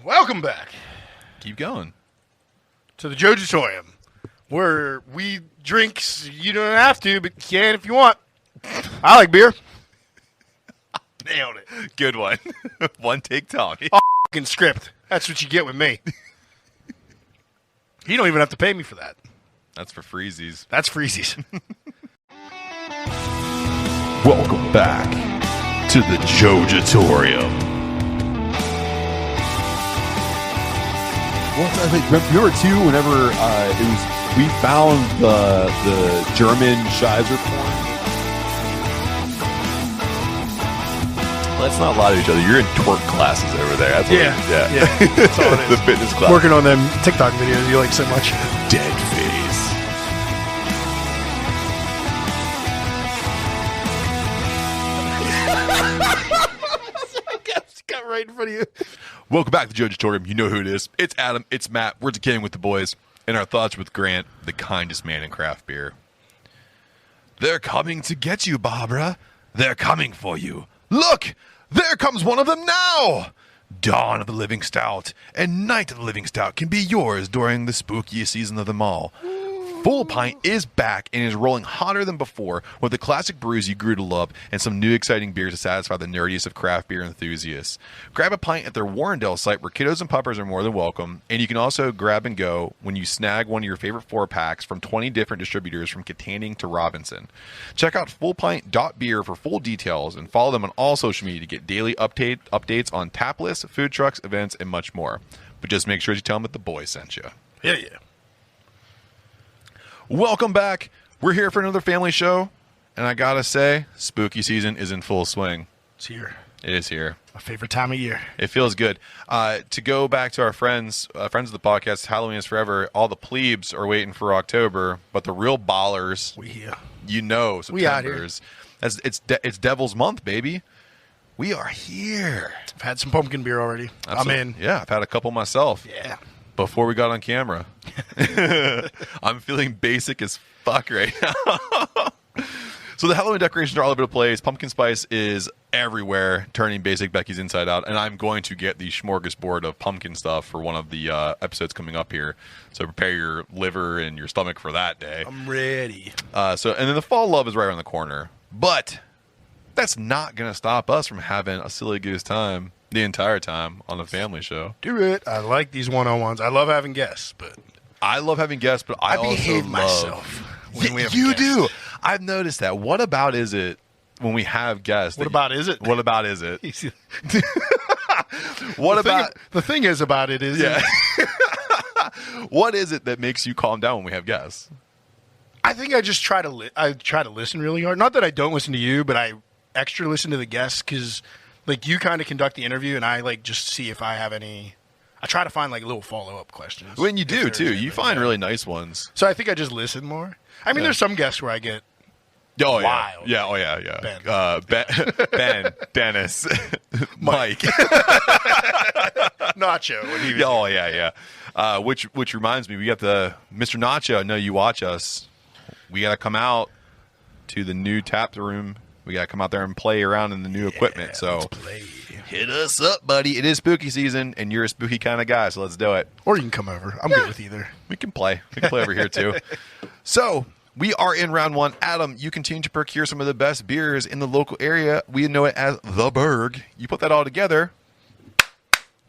Welcome back Keep going. to the Jojitorium, where we drinks. You don't have to, but you can if you want. I like beer. Nailed it. Good one. One take, Tommy. Fucking script. That's what you get with me. You don't even have to pay me for that. That's for Freezies. That's Freezies. Welcome back to the Jojitorium. Well, I think remember too. Whenever we found the German Scheiser corn. Let's not lie to each other. You're in twerk classes over there. That's what yeah. That's all it is. The fitness class. Working on them TikTok videos you like so much. Dead face. Got right in front of you. Welcome back to the Jojitorium. You know who it is. It's Adam. It's Matt. We're decaying with the boys. And our thoughts with Grant, the kindest man in craft beer. They're coming to get you, Barbara. They're coming for you. Look! There comes one of them now! Dawn of the Living Stout and Night of the Living Stout can be yours during the spookiest season of them all. Full Pint is back and is rolling hotter than before with the classic brews you grew to love and some new exciting beers to satisfy the nerdiest of craft beer enthusiasts. Grab a pint at their Warrendale site where kiddos and puppers are more than welcome, and you can also grab and go when you snag one of your favorite 4-packs from 20 different distributors from Katanning to Robinson. Check out fullpint.beer for full details and follow them on all social media to get daily updates on tap lists, food trucks, events, and much more. But just make sure you tell them that the boys sent you. Yeah. Welcome back. We're here for another family show, and I gotta say, spooky season is in full swing. It's here. It is here. My favorite time of year. It feels good. To go back to our friends of the podcast, Halloween is forever. All the plebes are waiting for October, but the real ballers, We here. you know, We out here. September's. It's Devil's Month, baby. We are here. I've had some pumpkin beer already. Absolutely. I'm in. Yeah, I've had a couple myself. Yeah. Before we got on camera. I'm feeling basic as fuck right now. So the Halloween decorations are all over the place. Pumpkin spice is everywhere, turning basic Becky's inside out. And I'm going to get the smorgasbord of pumpkin stuff for one of the episodes coming up here. So prepare your liver and your stomach for that day. I'm ready. And then the fall love is right around the corner. But that's not going to stop us from having a silly goose time the entire time on the family show. Do it. I like these one-on-ones. I love having guests, but I love having guests, but I also behave love myself when we have you guests. do. I've noticed that. What about is it when we have guests? What about is it? What about is it? the What about? thing is about it is Yeah. What is it that makes you calm down when we have guests? I think I just try to listen really hard. Not that I don't listen to you, but I extra listen to the guests because like you kind of conduct the interview and I like just see if I have any. I try to find like little follow-up questions. When you do too, you find yeah. really nice ones. So I think I just listen more. I mean, there's some guests where I get Oh wild. yeah. Oh yeah. Ben. Ben, Dennis, Mike. Nacho. When he was Oh yeah. Which reminds me, we got the Mr. Nacho. I know you watch us. We got to come out to the new tap room. We got to come out there and play around in the new equipment. So let's play. hit us up, buddy. It is spooky season, and you're a spooky kind of guy, so let's do it. Or you can come over. I'm good with either. We can play. We can play over here too. So we are in round one. Adam, you continue to procure some of the best beers in the local area. We know it as the Berg. You put that all together.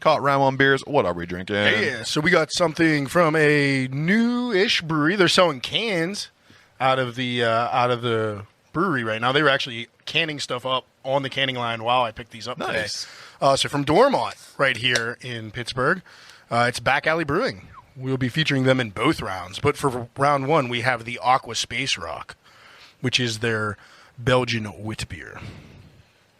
Caught round one beers. What are we drinking? Yeah, so we got something from a new-ish brewery. They're selling cans out of the brewery right now. They were actually canning stuff up on the canning line while I picked these up Nice. today. So from Dormont right here in Pittsburgh, it's Back Alley Brewing. We'll be featuring them in both rounds. But for round one, we have the Aqua Space Rock, which is their Belgian wit beer.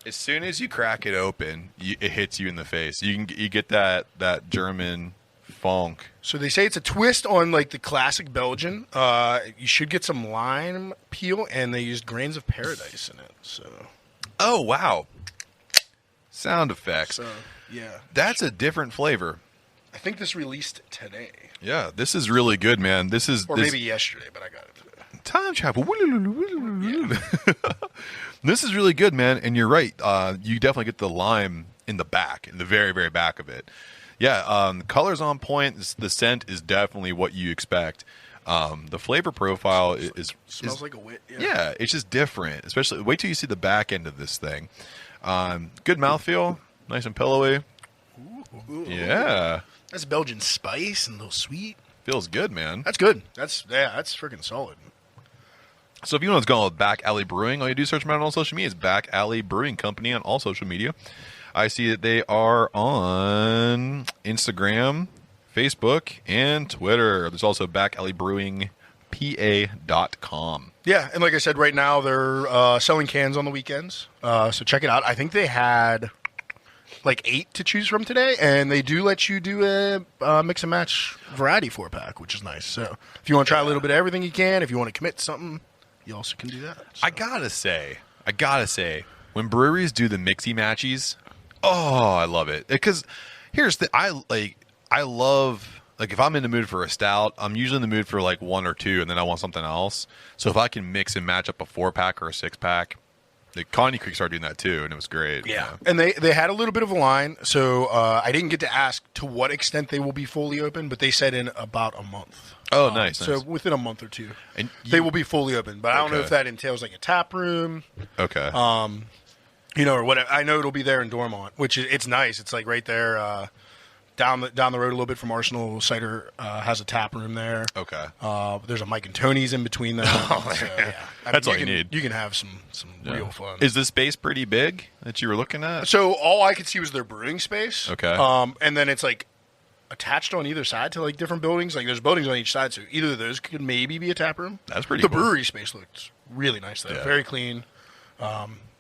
As soon as you crack it open, it hits you in the face. You get that German funk. So they say it's a twist on like the classic Belgian. You should get some lime peel, and they used grains of paradise in it. So, Oh wow! Sound effects. Yeah, That's a different flavor. I think this released today, Yeah, this is really good, man. or maybe yesterday, but I got it today. time travel. This is really good, man. And you're right. You definitely get the lime in the back, in the very, very back of it. Yeah, the color's on point. The scent is definitely what you expect. The flavor profile smells like a wit. Yeah, it's just different. Especially wait till you see the back end of this thing. Good mouthfeel, nice and pillowy. Ooh. Yeah, that's Belgian spice and a little sweet. Feels good, man. That's good. That's freaking solid. So if you know what's going on with Back Alley Brewing, all you do is search them out on all social media. It's Back Alley Brewing Company on all social media. I see that they are on Instagram, Facebook, and Twitter. There's also backalleybrewingpa.com. Yeah, and like I said, right now they're selling cans on the weekends. So check it out. I think they had like 8 to choose from today, and they do let you do a mix and match variety 4-pack, which is nice. So if you want to try a little bit of everything, you can. If you want to commit to something, you also can do that. So. I gotta say, when breweries do the mixy matchies, oh, I love it. Because here's the I love, like, if I'm in the mood for a stout, I'm usually in the mood for like 1 or 2, and then I want something else. So if I can mix and match up a 4-pack or a 6-pack, the Connie Creek started doing that too, and it was great. Yeah. And they had a little bit of a line, so I didn't get to ask to what extent they will be fully open, but they said in about a month. Oh, nice. So within a month or 2, and they will be fully open. But I don't know if that entails like a tap room. Okay. Or whatever. I know it'll be there in Dormont, which it's nice. It's like right there. Down the road a little bit from Arsenal Cider has a tap room there. Okay. There's a Mike and Tony's in between them. That's all you need. You can have some real fun. Is the space pretty big that you were looking at? So all I could see was their brewing space. Okay. And then it's like attached on either side to like different buildings. Like there's buildings on each side, so either of those could maybe be a tap room. That's pretty cool. The brewery space looked really nice though. Yeah. Very clean.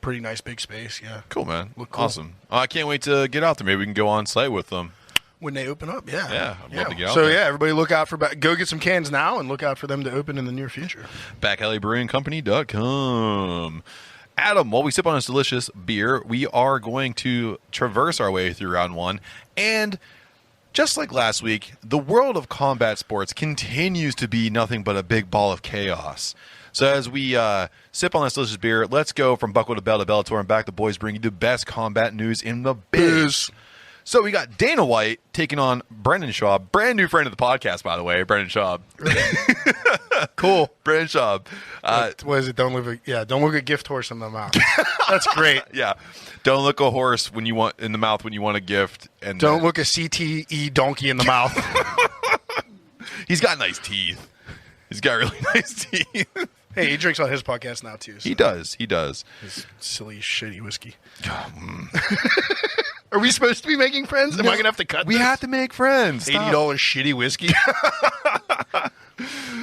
Pretty nice big space. Yeah. Cool, man. Look cool. Awesome. I can't wait to get out there. Maybe we can go on site with them. When they open up, yeah. Yeah, I'd love to get out so, there. yeah, everybody look out for go get some cans now and look out for them to open in the near future. BackAlleyBrewingCompany.com. Adam, while we sip on this delicious beer, we are going to traverse our way through round 1. And just like last week, the world of combat sports continues to be nothing but a big ball of chaos. So as we sip on this delicious beer, let's go from Buckle to Bell to Bellator and back. The boys bring you the best combat news in the biz. So we got Dana White taking on Brendan Schaub, brand new friend of the podcast, by the way, Brendan Schaub. Cool. Brendan Schaub. What is it? Don't look a gift horse in the mouth. That's great. Yeah. Don't look a horse when you want in the mouth when you want a gift. And don't look a CTE donkey in the mouth. He's got nice teeth. He's got really nice teeth. Hey, he drinks on his podcast now too. So. He does. His silly, shitty whiskey. Are we supposed to be making friends? Am I going to have to cut We this? have to make friends. $80 shitty whiskey.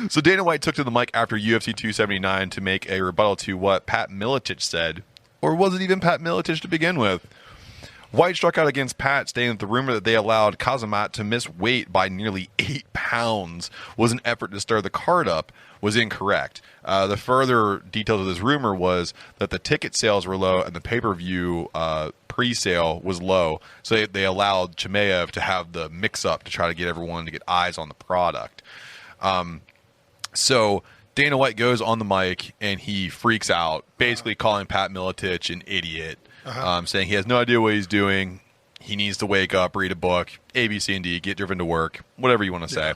So Dana White took to the mic after UFC 279 to make a rebuttal to what Pat Miletich said. Or was it even Pat Miletich to begin with? White struck out against Pat, stating that the rumor that they allowed Kazamat to miss weight by nearly 8 pounds was an effort to stir the card up was incorrect. The further details of this rumor was that the ticket sales were low and the pay-per-view pre-sale was low, so they allowed Chimaev to have the mix-up to try to get everyone to get eyes on the product. So Dana White goes on the mic and he freaks out, basically calling Pat Miletich an idiot, saying he has no idea what he's doing. He needs to wake up, read a book, A, B, C, and D, get driven to work, whatever you want to say.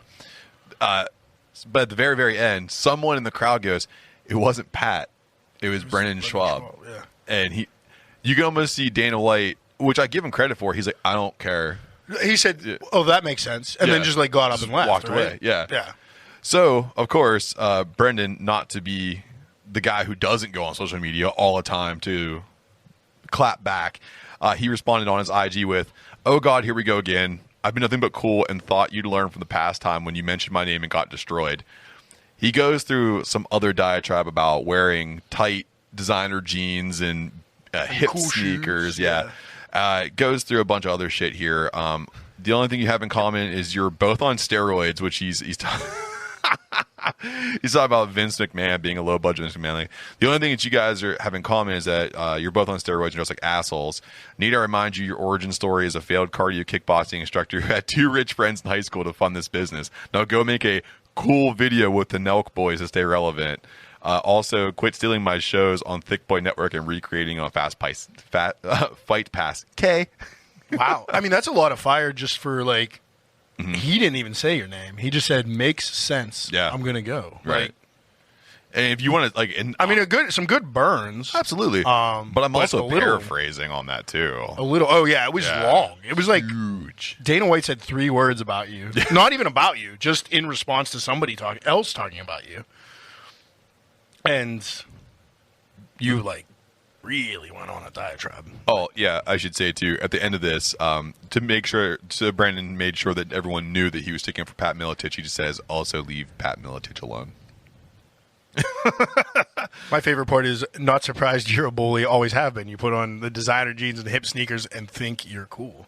But at the very, very end, someone in the crowd goes, it wasn't Pat. It was Brendan Schwab. Yeah. And you can almost see Dana White, which I give him credit for. He's like, I don't care. He said, oh, that makes sense. And then just like got up and left. Walked right? away. Yeah. Yeah. So, of course, Brendan, not to be the guy who doesn't go on social media all the time to clap back, he responded on his IG with, oh, God, here we go again. I've been nothing but cool and thought you'd learn from the past time when you mentioned my name and got destroyed. He goes through some other diatribe about wearing tight designer jeans and hip cool sneakers. shoes. Yeah. Goes through a bunch of other shit here. The only thing you have in common is you're both on steroids, which he's talking about Vince McMahon being a low-budget Vince McMahon. Like, the only thing that you guys have in common is that you're both on steroids and just like assholes. Need I remind you, your origin story is a failed cardio kickboxing instructor who had 2 rich friends in high school to fund this business. Now go make a cool video with the Nelk Boys to stay relevant. Also, quit stealing my shows on Thick Boy Network and recreating on Fight Pass. K. Wow. I mean, that's a lot of fire just for, like, he didn't even say your name. He just said, makes sense. Yeah. I'm going to go. Right. Like, And if you want to, like, and I mean, some good burns. absolutely. But I'm also a little- paraphrasing on that too. A little. Oh, yeah. It was long. It was like Huge. Dana White said 3 words about you. Not even about you, just in response to somebody else talking about you. And you, like, really went on a diatribe. Oh, yeah, I should say, too, at the end of this, to make sure, so Brandon made sure that everyone knew that he was sticking for Pat Miletich. He just says, also leave Pat Miletich alone. My favorite part is, not surprised you're a bully, always have been. You put on the designer jeans and hip sneakers and think you're cool.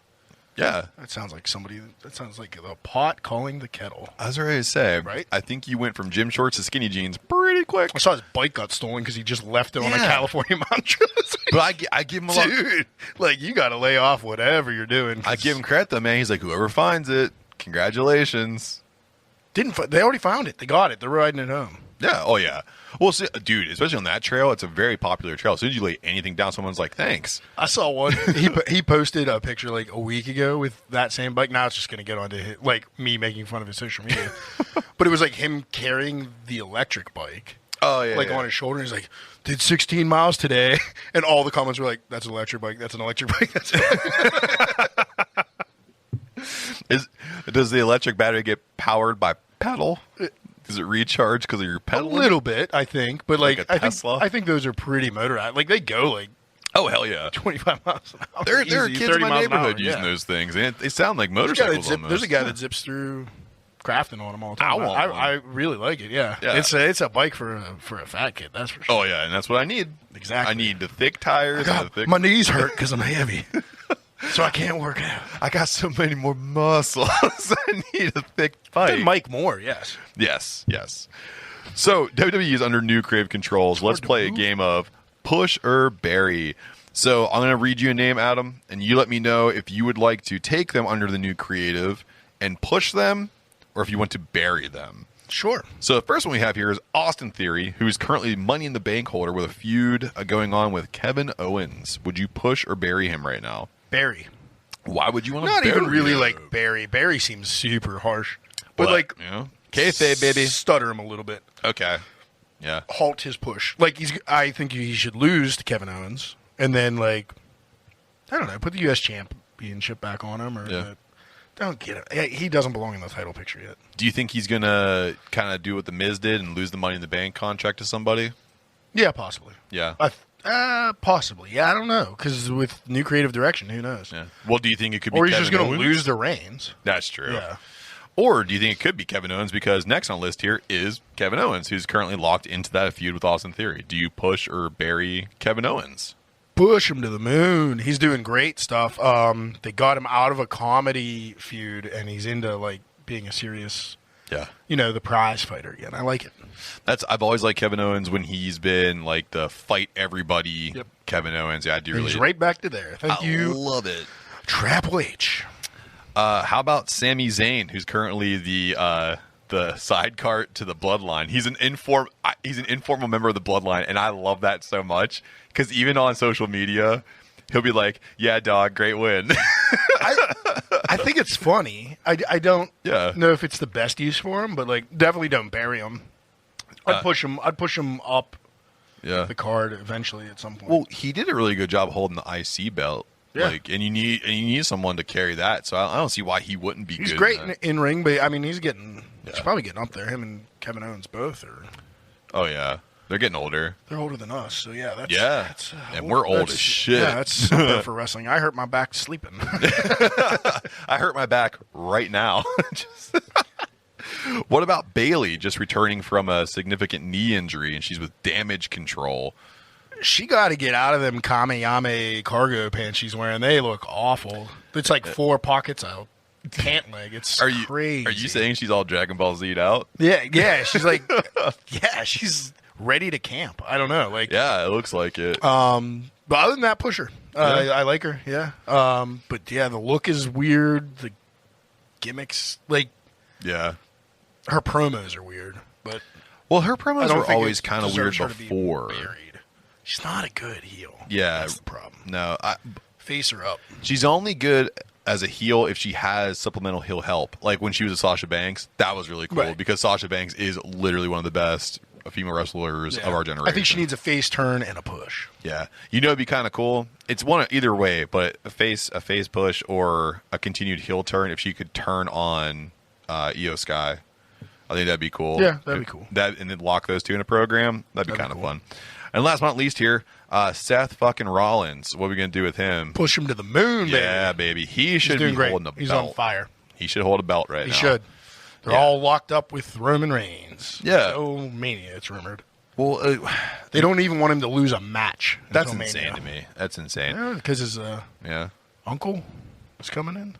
Yeah. That sounds like the pot calling the kettle. I was ready to say, Right? I think you went from gym shorts to skinny jeans pretty quick. I saw his bike got stolen because he just left it on a Yeah. California mountain trail. But I give him a lot. Dude, like, you got to lay off whatever you're doing. I give him credit, though, man. He's like, whoever finds it, congratulations. They already found it. They got it. They're riding it home. Yeah. Oh, yeah. Well, see, dude, especially on that trail, it's a very popular trail. As soon as you lay anything down, someone's like, thanks. I saw one. He posted a picture like a week ago with that same bike. Now it's just going to get onto like me making fun of his social media. But it was like him carrying the electric bike. Oh, yeah. Like on his shoulder. He's like, did 16 miles today. And all the comments were like, that's an electric bike. That's an electric bike. That's Does the electric battery get powered by pedal? Does it recharge because of your a pedal? little bit, I think. But like, a Tesla? I think those are pretty motorized. Like, they go like Oh, hell yeah. 25 miles an hour. There are Easy, kids 30 in my miles an hour, neighborhood using yeah. those things, and they sound like There's a guy that motorcycles almost. There's a guy that zips through Crafton on them all the time. I want one. I really like it. Yeah, Yeah. It's a bike for a fat kid. That's for sure. Oh, yeah, and that's what I need. Exactly. I need the thick tires. and the thick... My knees hurt because I'm heavy, so I can't work out. I got so many more muscles. I need a thick bike. Then Mike Moore, yes. Yes, yes. So WWE is under new creative controls. Let's hard to play a move. game of push or bury. So I'm going to read you a name, Adam, and you let me know if you would like to take them under the new creative and push them, or if you want to bury them. Sure. So the first one we have here is Austin Theory, who is currently Money in the Bank holder with a feud going on with Kevin Owens. Would you push or bury him right now? Barry. Why would you want to Not bury even really him? like Barry. Barry seems super harsh, but What? like You know? Kayfabe, baby. stutter him a little bit. Okay. Yeah. Halt his push. Like I think he should lose to Kevin Owens, and then like I don't know, put the U.S. championship back on him, or Yeah. don't get it. He doesn't belong in the title picture yet. Do you think he's going to kind of do what The Miz did and lose the Money in the Bank contract to somebody? Yeah, possibly. Yeah. Possibly. Yeah, I don't know, because with new creative direction, who knows? Yeah. Well, do you think it could be Or he's Kevin just going to Owens? lose the reins. That's true. Yeah. Or do you think it could be Kevin Owens? Because next on the list here is Kevin Owens, who's currently locked into that feud with Austin Theory. Do you push or bury Kevin Owens? Push him to the moon. He's doing great stuff. They got him out of a comedy feud, and he's into like being a serious, Yeah. the prize fighter again. I like it. I've always liked Kevin Owens when he's been like the fight everybody Yep. Kevin Owens. Yeah, I do really He's right back to there. Thank I you, love it. Triple H. How about Sami Zayn, who's currently the sidecar to the Bloodline? He's an informal member of the Bloodline, and I love that so much because even on social media, he'll be like, "Yeah, dog, great win." I think it's funny. I don't Yeah. know if it's the best use for him, but like definitely don't bury him. I'd push him. I'd push him up Yeah. the card eventually at some point. Well, he did a really good job holding the IC belt. Yeah. And you need someone to carry that. So I don't see why he wouldn't be he's good. great in that. in ring, but I mean, he's Yeah. probably getting up there. Him and Kevin Owens both are. Oh yeah, they're getting older. They're older than us, so yeah. That's, Yeah. that's, And we're old that's- as shit. Yeah, that's something for wrestling. I hurt my back sleeping. I hurt my back right now. What about Bailey just returning from a significant knee injury and she's with damage control? She got to get out of them Kameyame cargo pants she's wearing. They look awful. It's like 4 pockets out. Pant leg. It's crazy. Are you saying she's all Dragon Ball Z'd out? Yeah. She's like, she's ready to camp. I don't know. Like, Yeah, it looks like it. but other than that, push her. I like her. Yeah. But yeah, the look is weird. The gimmicks, like yeah. her promos are weird. But Well, her I promos don't were think always it kind of weird deserves her to be before. buried. She's not a good heel. Yeah. That's the problem. No, Face her up. She's only good as a heel if she has supplemental heel help. Like when she was with Sasha Banks, that was really cool because Sasha Banks is literally one of the best female wrestlers of our generation. I think she needs a face turn and a push. Yeah. It'd be kind of cool. It's one either way, but a face push or a continued heel turn if she could turn on Io Sky. I think that'd be cool. Yeah, that'd be cool. And then lock those two in a program. That'd be kind of fun. And last but not least here, Seth fucking Rollins. What are we going to do with him? Push him to the moon, baby. Yeah, baby. He should be holding a belt. He's on fire. He should hold a belt right now. He should. They're all locked up with Roman Reigns. Yeah. Oh, Mania, it's rumored. Well, they don't even want him to lose a match. That's insane to me. That's insane. Because his uncle is coming in.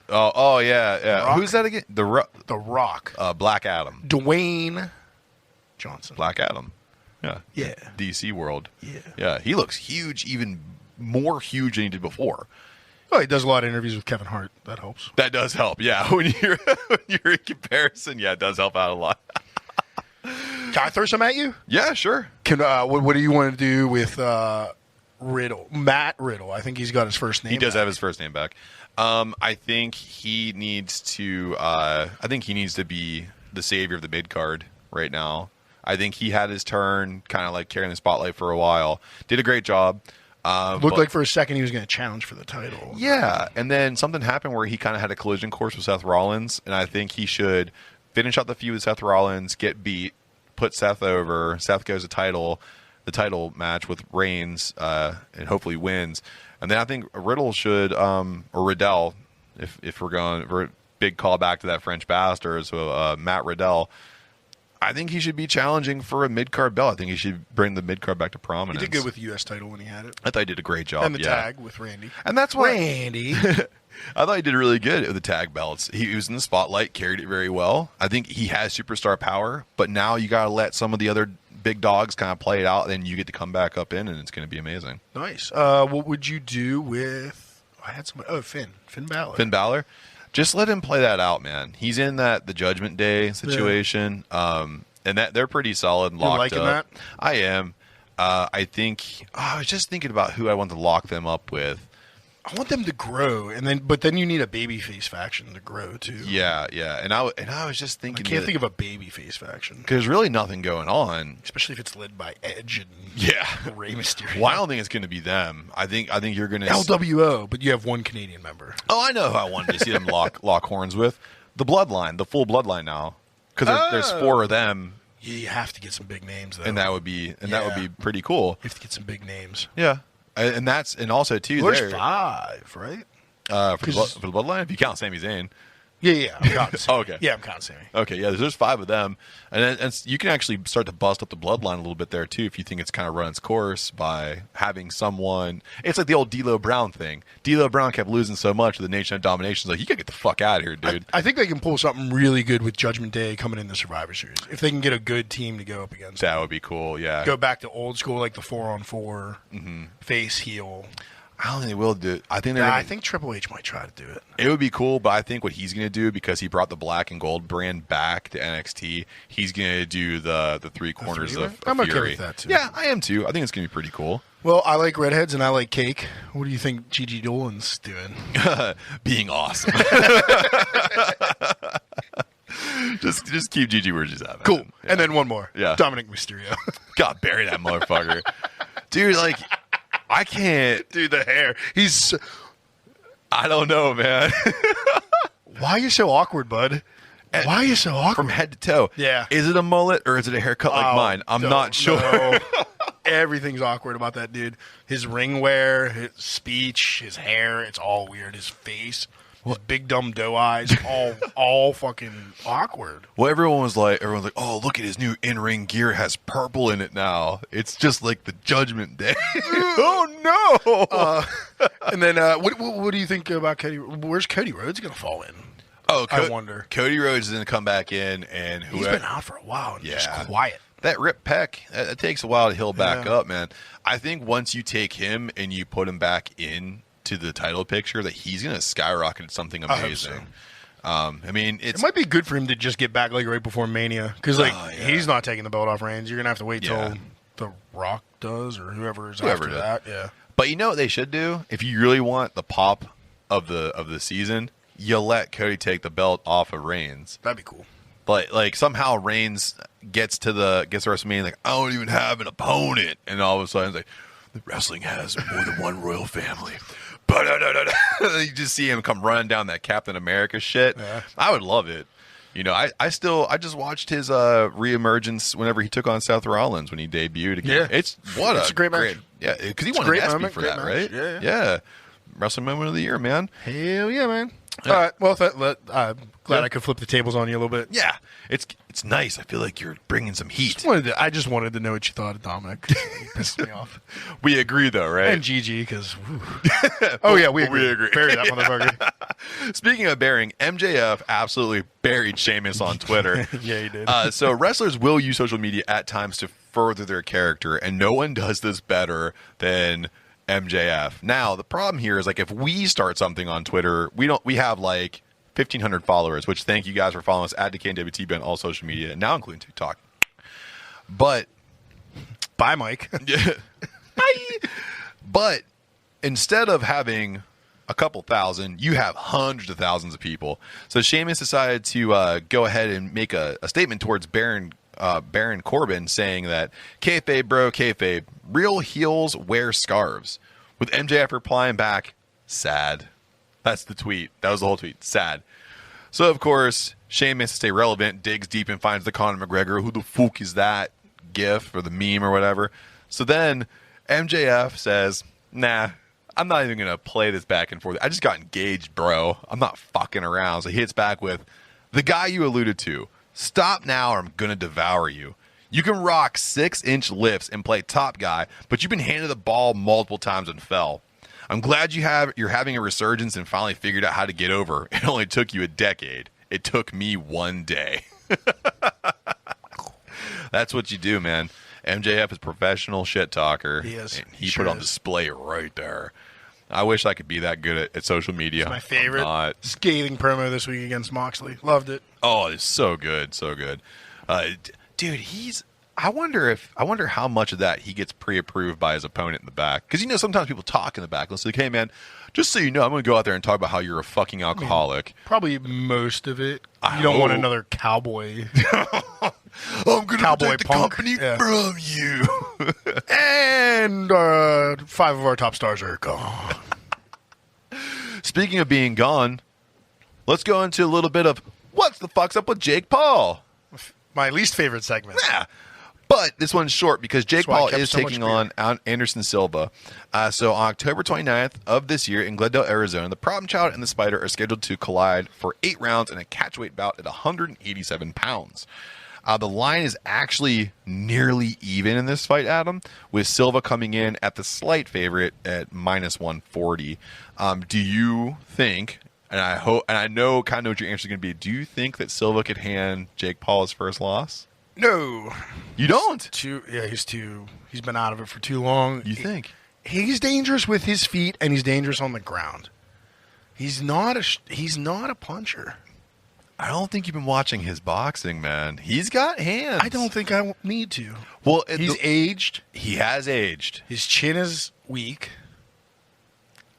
Oh yeah. Who's that again? The Rock. Black Adam. Dwayne Johnson. Black Adam. Yeah. Yeah. DC world. Yeah. Yeah. He looks huge, even more huge than he did before. Oh, he does a lot of interviews with Kevin Hart. That helps. That does help. Yeah. When you're in comparison, it does help out a lot. Can I throw some at you? Yeah, sure. What do you want to do with Riddle? Matt Riddle. I think he's got his first name. He does back. have his first name back. I think he needs to. I think he needs to be the savior of the mid card right now. I think he had his turn, kind of like carrying the spotlight for a while. Did a great job. Looked like for a second he was going to challenge for the title. Yeah, and then something happened where he kind of had a collision course with Seth Rollins, and I think he should finish out the feud with Seth Rollins, get beat, put Seth over. Seth goes the title match with Reigns, and hopefully wins. And then I think Riddle should, or Riddell, if we're going for a big callback to that French bastard, so Matt Riddell. I think he should be challenging for a mid-card belt. I think he should bring the mid-card back to prominence. He did good with the U.S. title when he had it. I thought he did a great job. And the tag with Randy. And that's why Randy. I thought he did really good with the tag belts. He was in the spotlight, carried it very well. I think he has superstar power, but now you got to let some of the other big dogs kind of play it out, and then you get to come back up in, and it's going to be amazing. Nice. What would you do with... I had somebody... Oh, Finn Balor. Finn Balor? Just let him play that out, man. He's in the Judgment Day situation. Yeah. And that they're pretty solid and locked liking up. That? I am. I think I was just thinking about who I want to lock them up with. I want them to grow, but then you need a babyface faction to grow too. Yeah. And I was just thinking. I can't think of a babyface faction because there's really nothing going on, especially if it's led by Edge and Rey Mysterio. Well, I don't think it's going to be them. I think you're going to LWO, but you have one Canadian member. Oh, I know who I wanted to see them lock horns with. The Bloodline, the full Bloodline now, because there's 4 of them. Yeah, you have to get some big names, though. And that would be pretty cool. You have to get some big names. Yeah, and also too. There's 5, right? For the Bloodline, if you count Sami Zayn. Yeah, I'm counting Sami. Oh, okay. Yeah, I'm counting Sami. Okay, yeah, there's 5 of them, and you can actually start to bust up the Bloodline a little bit there too if you think it's kind of run its course by having someone. It's like the old D'Lo Brown thing. D'Lo Brown kept losing so much with the Nation of Domination. Like, you gotta get the fuck out of here, dude. I think they can pull something really good with Judgment Day coming in the Survivor Series. If they can get a good team to go up against, that would be cool. Yeah, go back to old school like the 4-on-4 face heel. I don't think they will do it. I think Triple H might try to do it. It would be cool, but I think what he's going to do, because he brought the black and gold brand back to NXT, he's going to do the 3 corners of I'm Fury. okay with that too. Yeah, I am too. I think it's going to be pretty cool. Well, I like redheads and I like cake. What do you think Gigi Dolan's doing? Being awesome. just keep Gigi where she's at. Cool. Yeah. And then one more. Yeah. Dominic Mysterio. God, bury that motherfucker. Dude, like... I can't. Dude, the hair. I don't know, man. Why are you so awkward, bud? Why are you so awkward? From head to toe. Yeah. Is it a mullet or is it a haircut like mine? I'm not sure. No. Everything's awkward about that dude. His ring wear, his speech, his hair, it's all weird. His face, his big dumb doe eyes, all fucking awkward. Well, everyone's like, oh, look at his new in-ring gear. It has purple in it now. It's just like the Judgment Day. Oh, no. And then what do you think about Cody? Where's Cody Rhodes going to fall in? Oh, I wonder. Cody Rhodes is going to come back in, and he's been out for a while and just quiet. That rip pec, it takes a while to heal back up, man. I think once you take him and you put him back in to the title picture, that he's going to skyrocket something amazing. I mean, it might be good for him to just get back like right before Mania, because he's not taking the belt off Reigns. You're going to have to wait till The Rock does, or whoever is after that. Yeah. But you know what they should do? If you really want the pop of the season, you let Cody take the belt off of Reigns. That'd be cool. But like somehow Reigns gets to WrestleMania like, I don't even have an opponent, and all of a sudden it's like, the wrestling has more than one royal family. But you just see him come running down that Captain America shit. Yeah. I would love it. You know, I just watched his reemergence whenever he took on Seth Rollins when he debuted again. Yeah. It's a great match. Yeah, because he It's a won great an ESPY moment, for great that, match. right? Yeah. Wrestling Moment of the Year, man. Hell yeah, man. Yeah. All right. Well, glad I could flip the tables on you a little bit. Yeah, it's nice. I feel like you're bringing some heat. I just wanted to know what you thought of Dominic. He pissed me off. We agree, though, right? And Gigi, because... oh, yeah, we agree. Bury that motherfucker. Speaking of burying, MJF absolutely buried Sheamus on Twitter. Yeah, he did. So wrestlers will use social media at times to further their character, and no one does this better than MJF. Now, the problem here is, like, if we start something on Twitter, we have, like, 1,500 followers, which thank you guys for following us at DWTB on all social media, and now including TikTok. But... Bye, Mike. Yeah. Bye. But instead of having a couple thousand, you have hundreds of thousands of people. So Sheamus decided to go ahead and make a statement towards Baron Corbin, saying that kayfabe, bro, kayfabe, real heels wear scarves. With MJF replying back, sad. That's the tweet. That was the whole tweet. Sad. So, of course, Sheamus, to stay relevant, digs deep and finds the Conor McGregor, who the fuck is that gif or the meme or whatever. So then MJF says, nah, I'm not even going to play this back and forth. I just got engaged, bro. I'm not fucking around. So he hits back with, the guy you alluded to, stop now or I'm going to devour you. You can rock 6-inch lifts and play top guy, but you've been handed the ball multiple times and fell. I'm glad you're having a resurgence and finally figured out how to get over. It only took you a decade. It took me 1 day. That's what you do, man. MJF is a professional shit talker. He is. And he Sure put on is. display right there. I wish I could be that good at social media. It's my favorite. I'm not. Scathing promo this week against Moxley. Loved it. Oh, it's so good, so good. Dude, I wonder how much of that he gets pre-approved by his opponent in the back. Because, you know, sometimes people talk in the back. Let's like, hey, man, just so you know, I'm going to go out there and talk about how you're a fucking alcoholic. Probably most of it. I You don't want hope. another cowboy. I'm going to Cowboy protect the punk. company Yeah. from you. And 5 of our top stars are gone. Speaking of being gone, let's go into a little bit of what's the fuck's up with Jake Paul. My least favorite segment. Yeah. But this one's short because Jake That's why I Paul kept is so much taking beer. on Anderson Silva. So on October 29th of this year in Glendale, Arizona, the Problem Child and the Spider are scheduled to collide for 8 rounds in a catchweight bout at 187 pounds. The line is actually nearly even in this fight, Adam, with Silva coming in at the slight favorite at minus 140. Do you think, and I know kind of know what your answer is going to be, do you think that Silva could hand Jake Paul his first loss? No. You don't? He's been out of it for too long. You think? He's dangerous with his feet and he's dangerous on the ground. He's not a puncher. I don't think you've been watching his boxing, man. He's got hands. I don't think I need to. Well, He's aged. he has aged. His chin is weak.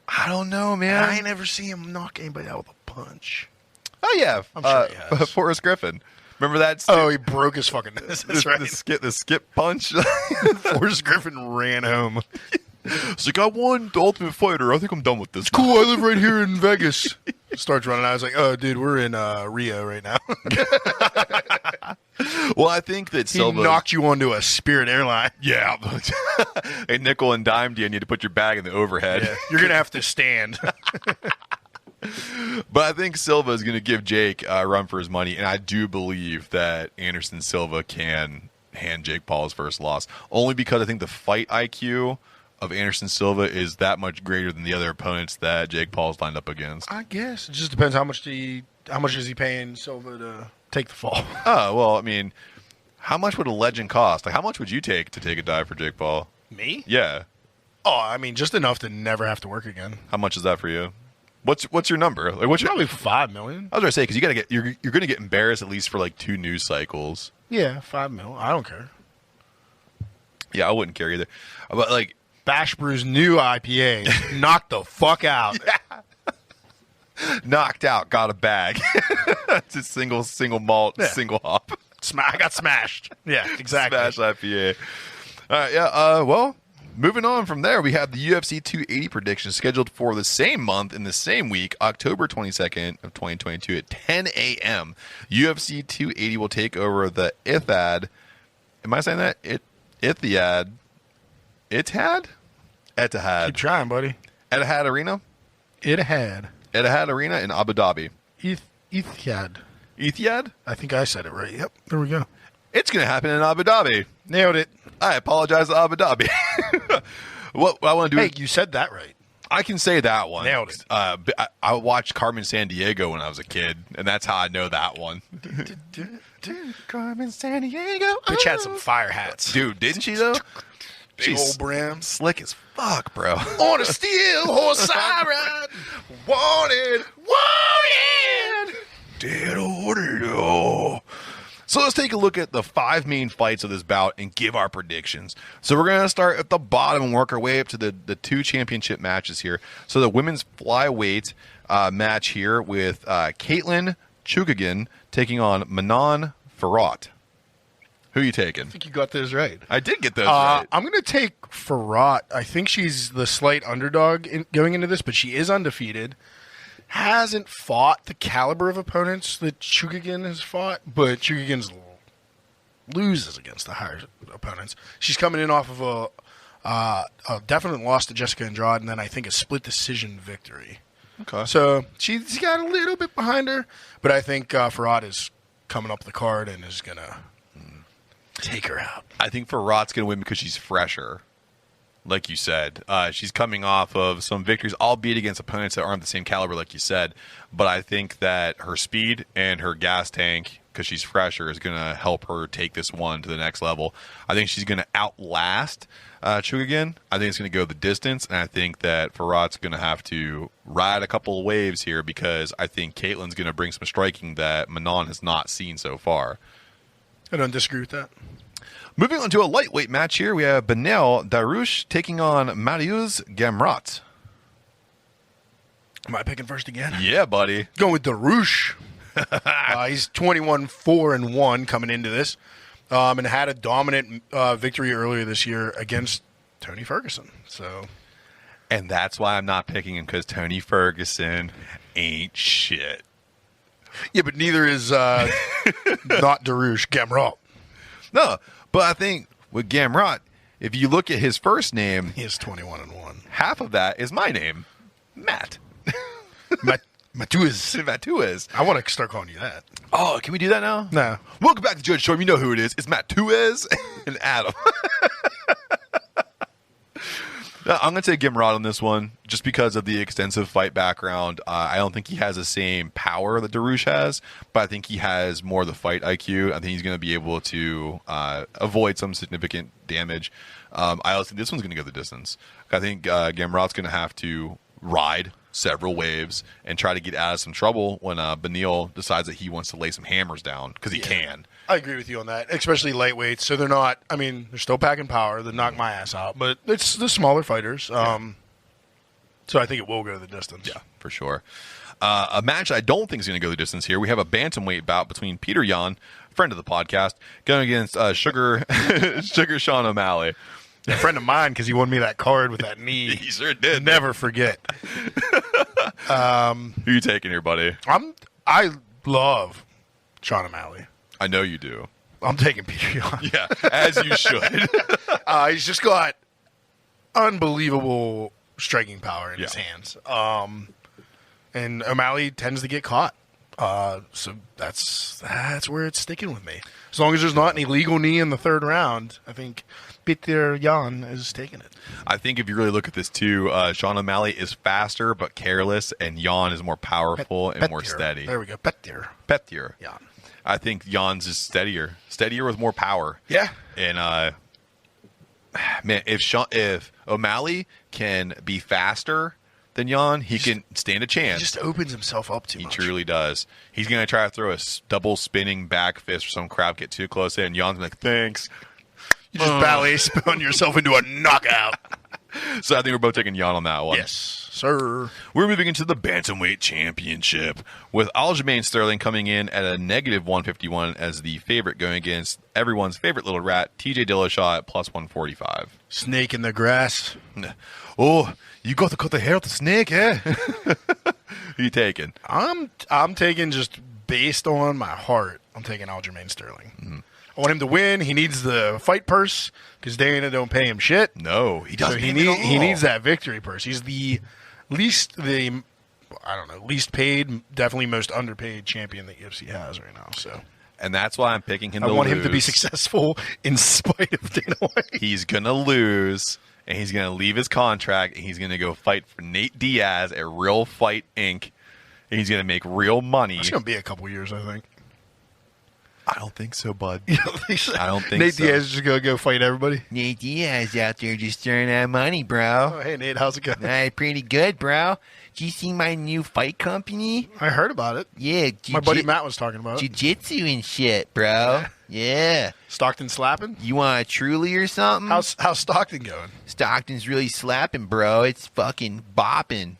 I don't know, And man. I never see him knock anybody out with a punch. Oh yeah, I'm sure he has. Forrest Griffin. Remember that? Oh, he broke his fucking nose. That's right. The skip punch. Forrest Griffin ran home. It's like, I won the Ultimate Fighter. I think I'm done with this. Cool, I live right here in Vegas. Starts running. I was like, oh, dude, we're in Rio right now. Well, I think that He Silva knocked you onto a Spirit airline. Yeah, a nickel and dimed you, and you had to put your bag in the overhead. Yeah, you're going to have to stand. But I think Silva is going to give Jake a run for his money, and I do believe that Anderson Silva can hand Jake Paul his first loss, only because I think the fight IQ of Anderson Silva is that much greater than the other opponents that Jake Paul's lined up against. I guess. It just depends how much is he paying Silva to take the fall. Oh, well, I mean, how much would a legend cost? Like, how much would you take to take a dive for Jake Paul? Me? Yeah. Oh, I mean, just enough to never have to work again. How much is that for you? What's your number? Like, what's your? Probably $5 million. I was gonna say because you're going to get embarrassed at least for like 2 news cycles. Yeah, $5 million. I don't care. Yeah, I wouldn't care either. But like, Bash Brew's new IPA knocked the fuck out. Knocked out, got a bag. It's a single malt, single hop. I got smashed. Yeah, exactly. Smash IPA. All right, yeah. Well, moving on from there, we have the UFC 280 predictions scheduled for the same month in the same week, October 22nd of 2022 at 10 a.m. UFC 280 will take over the Etihad. Am I saying that? Etihad. Keep trying, buddy. Etihad Arena. Etihad Arena in Abu Dhabi. Etihad. Etihad? I think I said it right. Yep, there we go. It's going to happen in Abu Dhabi. Nailed it. I apologize to Abu Dhabi. What I want to do Hey, you said that right. I can say that one. Nailed it. I watched Carmen Sandiego when I was a kid, and that's how I know that one. Carmen Sandiego. Bitch had some fire hats. Dude, didn't she, though? Big She's old brim. slick as fuck, bro. On a steel horse I ride. Wanted. Dead order. So let's take a look at the 5 main fights of this bout and give our predictions. So we're going to start at the bottom and work our way up to the 2 championship matches here. So the women's flyweight match here with Caitlin Chukagian taking on Manon Fiorot. Who are you taking? I think you got this right. I did get those right. I'm going to take Fiorot. I think she's the slight underdog going into this, but she is undefeated. Hasn't fought the caliber of opponents that Chukagian has fought, but Chukagian loses against the higher opponents. She's coming in off of a definite loss to Jessica Andrade, and then I think a split decision victory. Okay. So she's got a little bit behind her, but I think Fiorot is coming up the card and is going to take her out. I think Fiorot's going to win because she's fresher. Like you said, she's coming off of some victories, albeit against opponents that aren't the same caliber, like you said. But I think that her speed and her gas tank, because she's fresher, is going to help her take this one to the next level. I think she's going to outlast Chukagian. I think it's going to go the distance, and I think that Fiorot's going to have to ride a couple of waves here because I think Caitlin's going to bring some striking that Manon has not seen so far. I don't disagree with that. Moving on to a lightweight match here, we have Benel Darush taking on Marius Gamrot. Am I picking first again? Yeah, buddy. Going with Darush. He's 21-4-1 coming into this, and had a dominant victory earlier this year against Tony Ferguson. And that's why I'm not picking him, because Tony Ferguson ain't shit. Yeah, but neither is not Darush, Gamrot. No, but I think with Gamrot, if you look at his first name, He is 21-1. half of that is my name, Matt. Matuiz. Matuiz. I want to start calling you that. Oh, can we do that now? No. Welcome back to Jojitorium. You know who it is. It's Matuiz and Adam. I'm going to take Gamrot on this one just because of the extensive fight background. I don't think he has the same power that Darush has, but I think he has more of the fight IQ. I think he's going to be able to avoid some significant damage. I also think this one's going to go the distance. I think Gamrot's going to have to ride several waves and try to get out of some trouble when Benil decides that he wants to lay some hammers down, because he can. I agree with you on that, especially lightweights. So they're not, I mean, they're still packing power. They knock my ass out, but it's the smaller fighters. So I think it will go the distance. Yeah, for sure. A match I don't think is going to go the distance here. We have a bantamweight bout between Peter Yan, friend of the podcast, going against Sugar Sean O'Malley. A friend of mine, because he won me that card with that knee. He sure did. Never forget. Who are you taking here, buddy? I love Sean O'Malley. I know you do. I'm taking Peter Yan. Yeah, as you should. He's just got unbelievable striking power in his hands. And O'Malley tends to get caught. So that's where it's sticking with me. As long as there's not an illegal knee in the third round, I think Peter Yan is taking it. I think if you really look at this too, Sean O'Malley is faster but careless, and Yan is more powerful and more steady. There we go. Petir. Yan. I think Jan's is steadier with more power. Yeah. And man, if O'Malley can be faster than Yan, he can stand a chance. He just opens himself up too much. He truly does. He's going to try to throw a double spinning back fist or some crowd get too close in. Jan's like, thanks. You just ballet spun yourself into a knockout. So I think we're both taking Jan on that one. Yes, sir. We're moving into the Bantamweight Championship with Aljamain Sterling coming in at a negative 151 as the favorite, going against everyone's favorite little rat, TJ Dillashaw, at plus 145. Snake in the grass. Oh, you got to cut the hair of the snake, eh? Who you taking? I'm taking, just based on my heart, I'm taking Aljamain Sterling. Mm-hmm. I want him to win. He needs the fight purse because Dana don't pay him shit. No, he doesn't. So he needs that victory purse. He's the least paid, definitely most underpaid champion that UFC has right now. So, and that's why I'm picking him. I want him to be successful in spite of Dana White. He's gonna lose, and he's gonna leave his contract, and he's gonna go fight for Nate Diaz at Real Fight Inc. And he's gonna make real money. It's gonna be a couple years, I think. I don't think so, bud. You don't think so? I don't think Nate so. Diaz is just going to go fight everybody? Nate Diaz out there just throwing out money, bro. Oh, hey, Nate, how's it going? Pretty good, bro. Did you see my new fight company? I heard about it. Yeah. My buddy Matt was talking about it. Jiu-jitsu and shit, bro. Yeah. Stockton slapping? You want a Truly or something? How's Stockton going? Stockton's really slapping, bro. It's fucking bopping.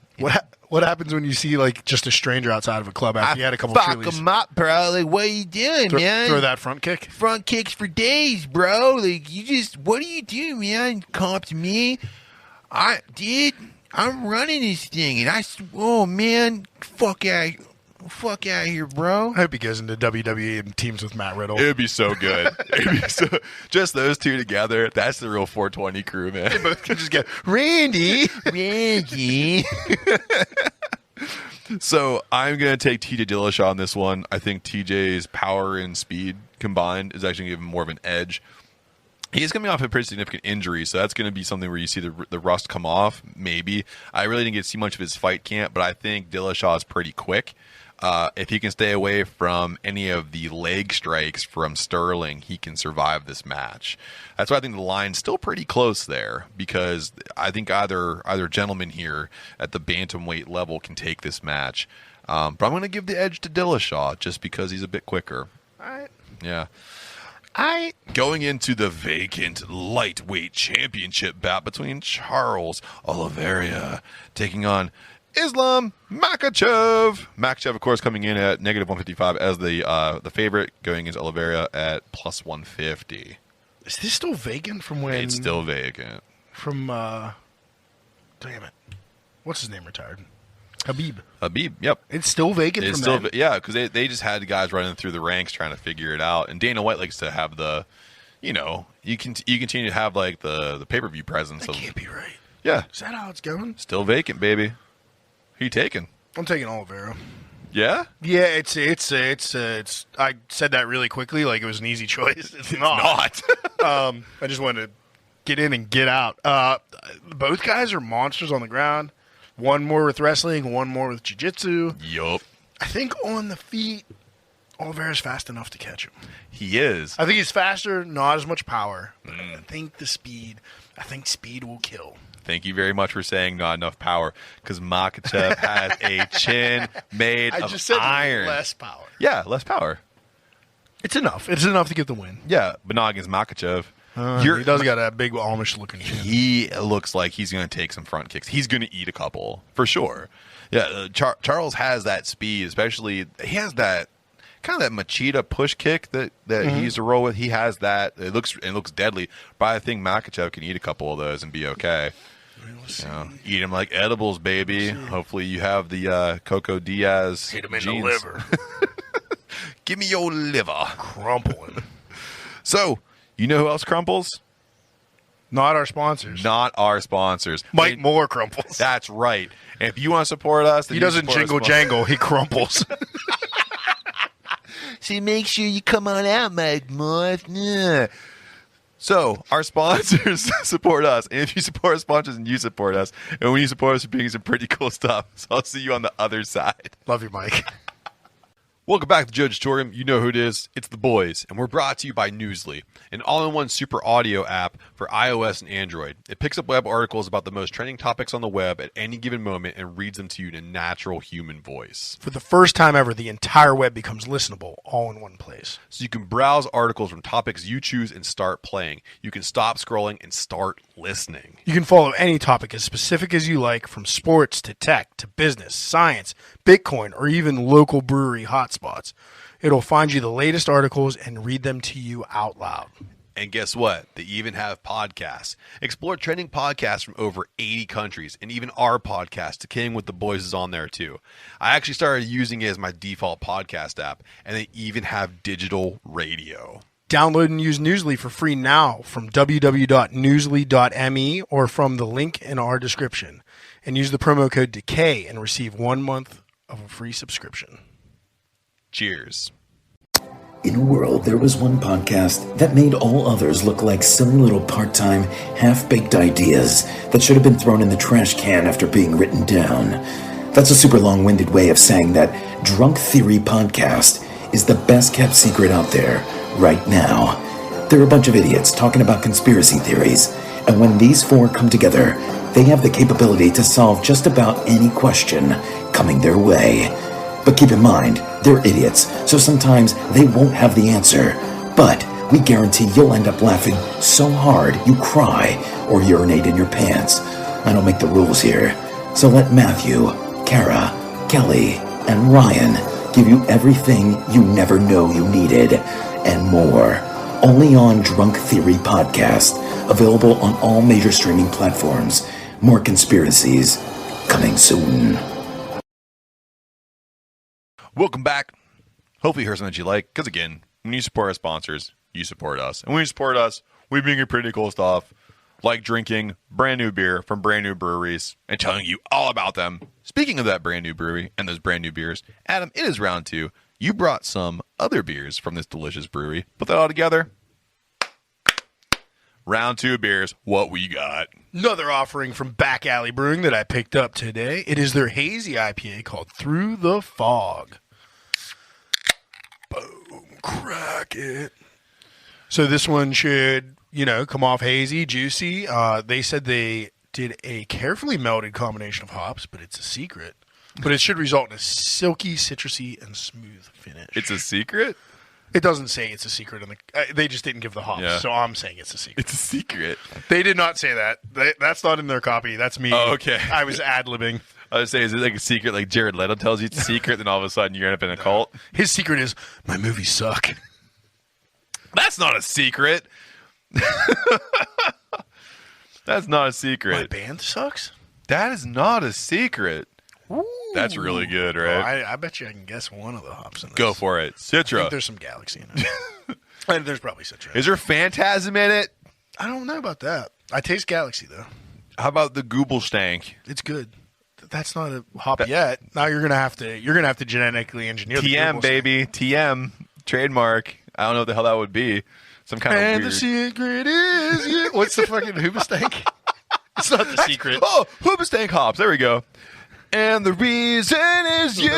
What happens when you see, like, just a stranger outside of a club after you had a couple fuck Trulies? him up, bro. Like, what are you doing, man? Throw that front kick? Front kicks for days, bro. Like, what do you do, man? Come up to me. I'm running this thing, and oh, man, fuck out of here, bro. I hope he goes into WWE and teams with Matt Riddle. It would be so good. Just those two together. That's the real 420 crew, man. They both can just get, Randy! So I'm going to take TJ Dillashaw on this one. I think TJ's power and speed combined is actually going to give him more of an edge. He's coming off a pretty significant injury, so that's going to be something where you see the rust come off, maybe. I really didn't get to see much of his fight camp, but I think Dillashaw is pretty quick. If he can stay away from any of the leg strikes from Sterling, he can survive this match. That's why I think the line's still pretty close there, because I think either gentleman here at the bantamweight level can take this match. But I'm going to give the edge to Dillashaw just because he's a bit quicker. All right. Yeah. Going into the vacant lightweight championship bout between Charles Oliveira taking on Islam Makhachev. Makhachev, of course, coming in at negative 155 as the favorite, going against Oliveira at plus 150. Is this still vacant from when? It's still vacant. From, damn it. What's his name retired? Habib, yep. It's still vacant It's from still then? yeah, because they just had guys running through the ranks trying to figure it out. And Dana White likes to have you continue to have like the pay-per-view presence. That can't be right. Yeah. Is that how it's going? Still vacant, baby. Who you taking? I'm taking Oliveira. Yeah? Yeah, it's. I said that really quickly, like it was an easy choice. It's not. I just wanted to get in and get out. Both guys are monsters on the ground. One more with wrestling, one more with jiu-jitsu. Yup. I think on the feet, Oliveira's fast enough to catch him. He is. I think he's faster, not as much power. But I think speed will kill. Thank you very much for saying not enough power, because Makhachev has a chin made of iron. Less power. Yeah, less power. It's enough. It's enough to get the win. Yeah, but not against Makhachev. He does got a big Amish-looking chin. He looks like he's going to take some front kicks. He's going to eat a couple, for sure. Yeah, Charles has that speed, especially. He has that kind of that Machida push kick that he used to roll with. He has that. It looks deadly, but I think Makhachev can eat a couple of those and be okay. Eat them like edibles, baby. Hopefully you have the Coco Diaz. Hit him in genes. the liver. Give me your liver. Crumpling. So, you know who else crumples? Not our sponsors. Not our sponsors. Mike Moore crumples. That's right. And if you want to support us, then He doesn't jingle jangle. He crumples. So make sure you come on out, Mike Moore. Yeah. So, our sponsors support us. And if you support our sponsors, and you support us. And when you support us, you're doing some pretty cool stuff. So, I'll see you on the other side. Love you, Mike. Welcome back to Jojitorium. You know who it is. It's the boys. And we're brought to you by Newsly, an all-in-one super audio app for iOS and Android. It picks up web articles about the most trending topics on the web at any given moment and reads them to you in a natural human voice. For the first time ever, the entire web becomes listenable all in one place. So you can browse articles from topics you choose and start playing. You can stop scrolling and start listening. You can follow any topic as specific as you like, from sports to tech to business, science, Bitcoin, or even local brewery hotspots. It'll find you the latest articles and read them to you out loud. And guess what? They even have podcasts. Explore trending podcasts from over 80 countries, and even our podcast, Decaying with the Boys, is on there too. I actually started using it as my default podcast app, and they even have digital radio. Download and use Newsly for free now from www.newsly.me or from the link in our description. And use the promo code DECAY and receive 1 month of a free subscription. Cheers. In a world, there was one podcast that made all others look like silly little part-time, half-baked ideas that should have been thrown in the trash can after being written down. That's a super long-winded way of saying that Drunk Theory Podcast is the best-kept secret out there right now. They're a bunch of idiots talking about conspiracy theories, and when these four come together, they have the capability to solve just about any question coming their way. But keep in mind, they're idiots, so sometimes they won't have the answer. But we guarantee you'll end up laughing so hard you cry or urinate in your pants. I don't make the rules here. So let Matthew, Kara, Kelly, and Ryan give you everything you never know you needed, and more. Only on Drunk Theory Podcast, available on all major streaming platforms. More conspiracies coming soon. Welcome back. Hopefully you heard something that you like, because again, when you support our sponsors, you support us. And when you support us, we bring you pretty cool stuff, like drinking brand new beer from brand new breweries and telling you all about them. Speaking of that brand new brewery and those brand new beers, Adam, it is round 2. You brought some other beers from this delicious brewery. Put that all together. Round 2 beers. What we got? Another offering from Back Alley Brewing that I picked up today. It is their hazy IPA called Through the Fog. Boom, crack it. So this one should, come off hazy, juicy. They said they did a carefully melted combination of hops, but it's a secret. But it should result in a silky, citrusy, and smooth finish. It's a secret? It doesn't say it's a secret. They just didn't give the hops, so I'm saying it's a secret. It's a secret. They did not say that. That's not in their copy. That's me. Oh, okay. I was ad-libbing. I would say, is it like a secret like Jared Leto tells you it's a secret, then all of a sudden you end up in a cult? His secret is, my movies suck. That's not a secret. That's not a secret. My band sucks? That is not a secret. Ooh. That's really good, right? I bet you I can guess one of the hops in this. Go for it. I Citra. think there's some Galaxy in it. And there's probably Citra. Is there Phantasm in it? I don't know about that. I taste Galaxy, though. How about the Gooblestank? It's good. That's not a hop yet. Now you're gonna have to genetically engineer the TM, baby. TM. Trademark. I don't know what the hell that would be. Some kind and of weird... the secret is you. What's the fucking Hoobastank? It's not the secret. Oh, Hoobastank hops. There we go. And the reason is you.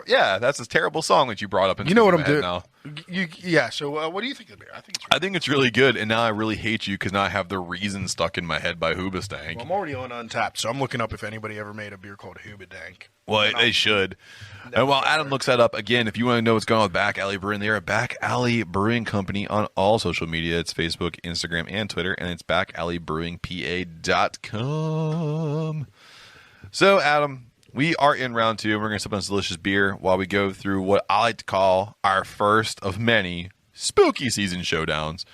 Yeah, that's a terrible song that you brought up. You know what I'm doing now. So what do you think of the beer? I think it's really good, and now I really hate you because now I have the reason stuck in my head by Hoobastank. Well, I'm already on Untapped, so I'm looking up if anybody ever made a beer called Hoobadank. Well, they should. And while Adam looks that up, again, if you want to know what's going on with Back Alley Brewing, they are a Back Alley Brewing company on all social media. It's Facebook, Instagram, and Twitter, and it's backalleybrewingpa.com. So, Adam, we are in round 2, and we're going to sip on this delicious beer while we go through what I like to call our first of many spooky season showdowns.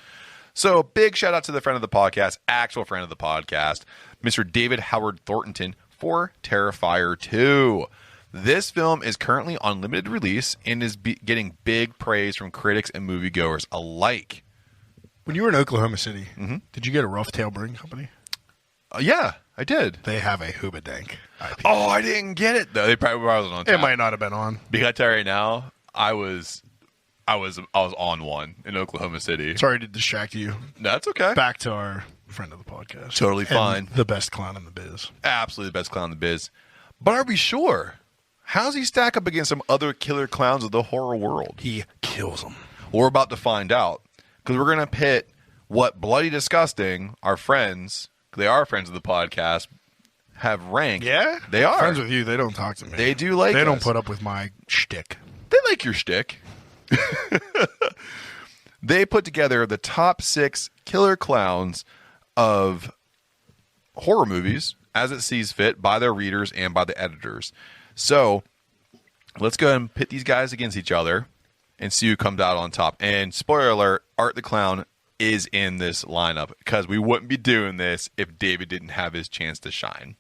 So, big shout out to the friend of the podcast, actual friend of the podcast, Mr. David Howard Thornton for Terrifier 2. This film is currently on limited release and is getting big praise from critics and moviegoers alike. When you were in Oklahoma City, did you get a Rough Tail Brewing Company? Yeah, I did. They have a Hoobadank IPA. Oh, I didn't get it though. They probably wasn't on tap. It might not have been on. Because I tell you right now, I was on one in Oklahoma City. Sorry to distract you. That's okay. Back to our friend of the podcast. Totally fine. The best clown in the biz. Absolutely the best clown in the biz. But are we sure? How's he stack up against some other killer clowns of the horror world? He kills them. We're about to find out. Because we're going to pit what Bloody Disgusting, our friends, they are friends of the podcast, have ranked. Yeah? They are. Friends with you, they don't talk to me. They do like They don't us. put up with my shtick. They like your shtick. They put together the top 6 killer clowns of horror movies as it sees fit by their readers and by the editors. So let's go ahead and pit these guys against each other and see who comes out on top. And spoiler alert, Art the Clown is in this lineup because we wouldn't be doing this if David didn't have his chance to shine.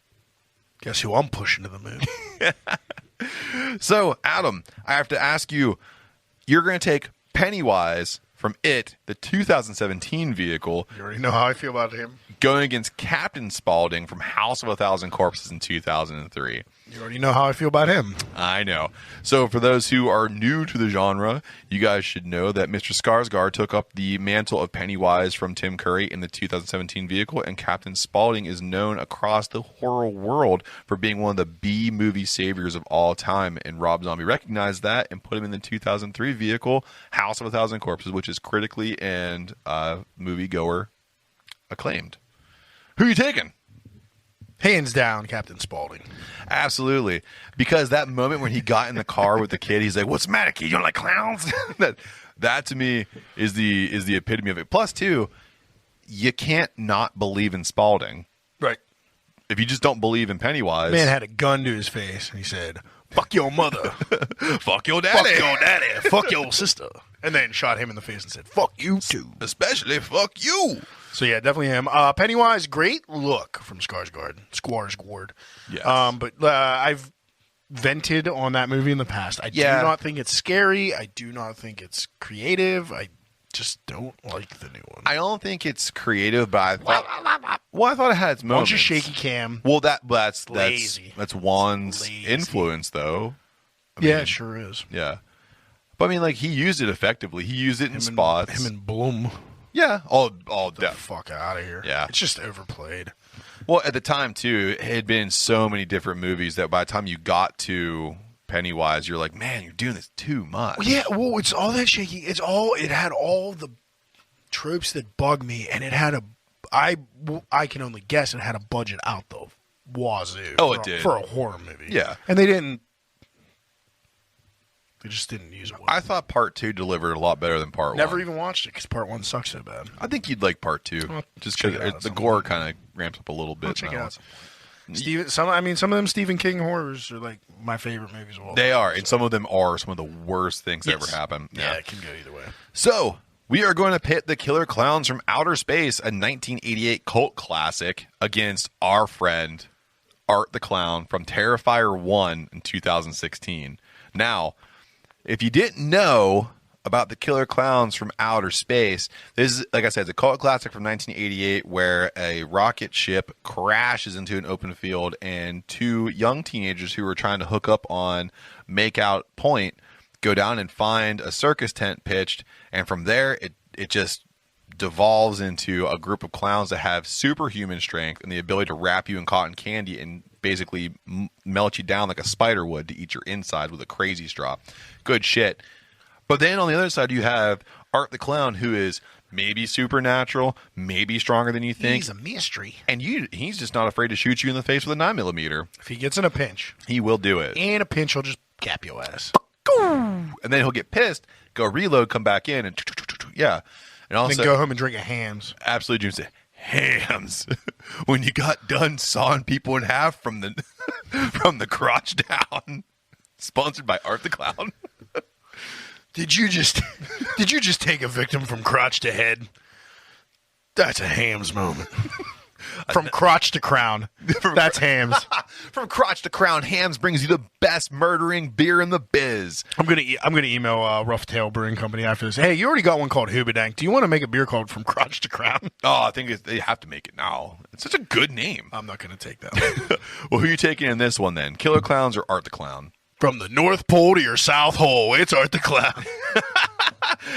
Guess who I'm pushing to the moon? So, Adam, I have to ask you, you're going to take Pennywise from It, the 2017 vehicle, You already know how I feel about him. going against Captain Spaulding from House of a Thousand Corpses in 2003. You already know how I feel about him. I know. So for those who are new to the genre, you guys should know that Mr. Skarsgård took up the mantle of Pennywise from Tim Curry in the 2017 vehicle, and Captain Spaulding is known across the horror world for being one of the B-movie saviors of all time, and Rob Zombie recognized that and put him in the 2003 vehicle, House of a Thousand Corpses, which is critically and moviegoer acclaimed. Who are you taking? Hands down, Captain Spaulding. Absolutely. Because that moment when he got in the car with the kid, he's like, "What's the matter, kid? You don't like clowns?" that to me is the epitome of it. Plus, too, you can't not believe in Spaulding. Right. If you just don't believe in Pennywise. Man had a gun to his face, and he said, "Fuck your mother. Fuck your daddy. Fuck your daddy. Fuck your sister." And then shot him in the face and said, "Fuck you too." Especially fuck you. So yeah, definitely him. Pennywise, great look from Skarsgård. Yes. But I've vented on that movie in the past. I do not think it's scary. I do not think it's creative. I just don't like the new one. I don't think it's creative, but I thought it had its moments. Bunch of shaky cam. Well, that's Lazy. That's Juan's Lazy. influence, though. Yeah, it sure is. Yeah. But I mean, like, he used it effectively. He used it in spots. Him and Bloom. Yeah. All The depth. fuck out of here. Yeah. It's just overplayed. Well, at the time, too, it had been so many different movies that by the time you got to Pennywise, you're like, man, you're doing this too much. Well, yeah, well, it's all that shaky. It had all the tropes that bug me, and it had I can only guess it had a budget out the wazoo. Oh, it did. For a horror movie. Yeah. And they just didn't use it well. I thought part 2 delivered a lot better than part 1. Never even watched it because part 1 sucks so bad. I think you'd like part 2. I'll Just check it out because at the some gore point. kind of ramps up a little bit. I'll check it now. out. Some of them Stephen King horrors are like my favorite movies of all They time, are, and so. some of them are some of the worst things that Yes. ever happened. Yeah, it can go either way. So, we are going to pit the Killer Clowns from Outer Space, a 1988 cult classic, against our friend Art the Clown from Terrifier 1 in 2016. Now, if you didn't know about the Killer Clowns from Outer Space, this is, like I said, it's a cult classic from 1988 where a rocket ship crashes into an open field and two young teenagers who were trying to hook up on Makeout Point go down and find a circus tent pitched, and from there it just devolves into a group of clowns that have superhuman strength and the ability to wrap you in cotton candy and basically melt you down like a spider would to eat your inside with a crazy straw. Good shit. But then on the other side, you have Art the Clown, who is maybe supernatural, maybe stronger than you think. He's a mystery. And he's just not afraid to shoot you in the face with a 9mm. If he gets in a pinch, He will do it. in a pinch, he'll just cap your ass. And then he'll get pissed, go reload, come back in, and yeah. And also, Then go home and drink a Hams. absolutely, Jim said, Hams. When you got done sawing people in half from the from the crotch down. Sponsored by Art the Clown. Did you just take a victim from crotch to head? That's a Hams moment. From crotch to crown. That's Hams. From crotch to crown, Hams brings you the best murdering beer in the biz. I'm gonna email Rough Tail Brewing Company after this. Hey, you already got one called Hoobadank. Do you want to make a beer called From Crotch to Crown? Oh, I think they have to make it now. It's such a good name. I'm not gonna take that one. Well, who are you taking in this one then? Killer Clowns or Art the Clown? From the North Pole to your South Hole, it's Art the Clown.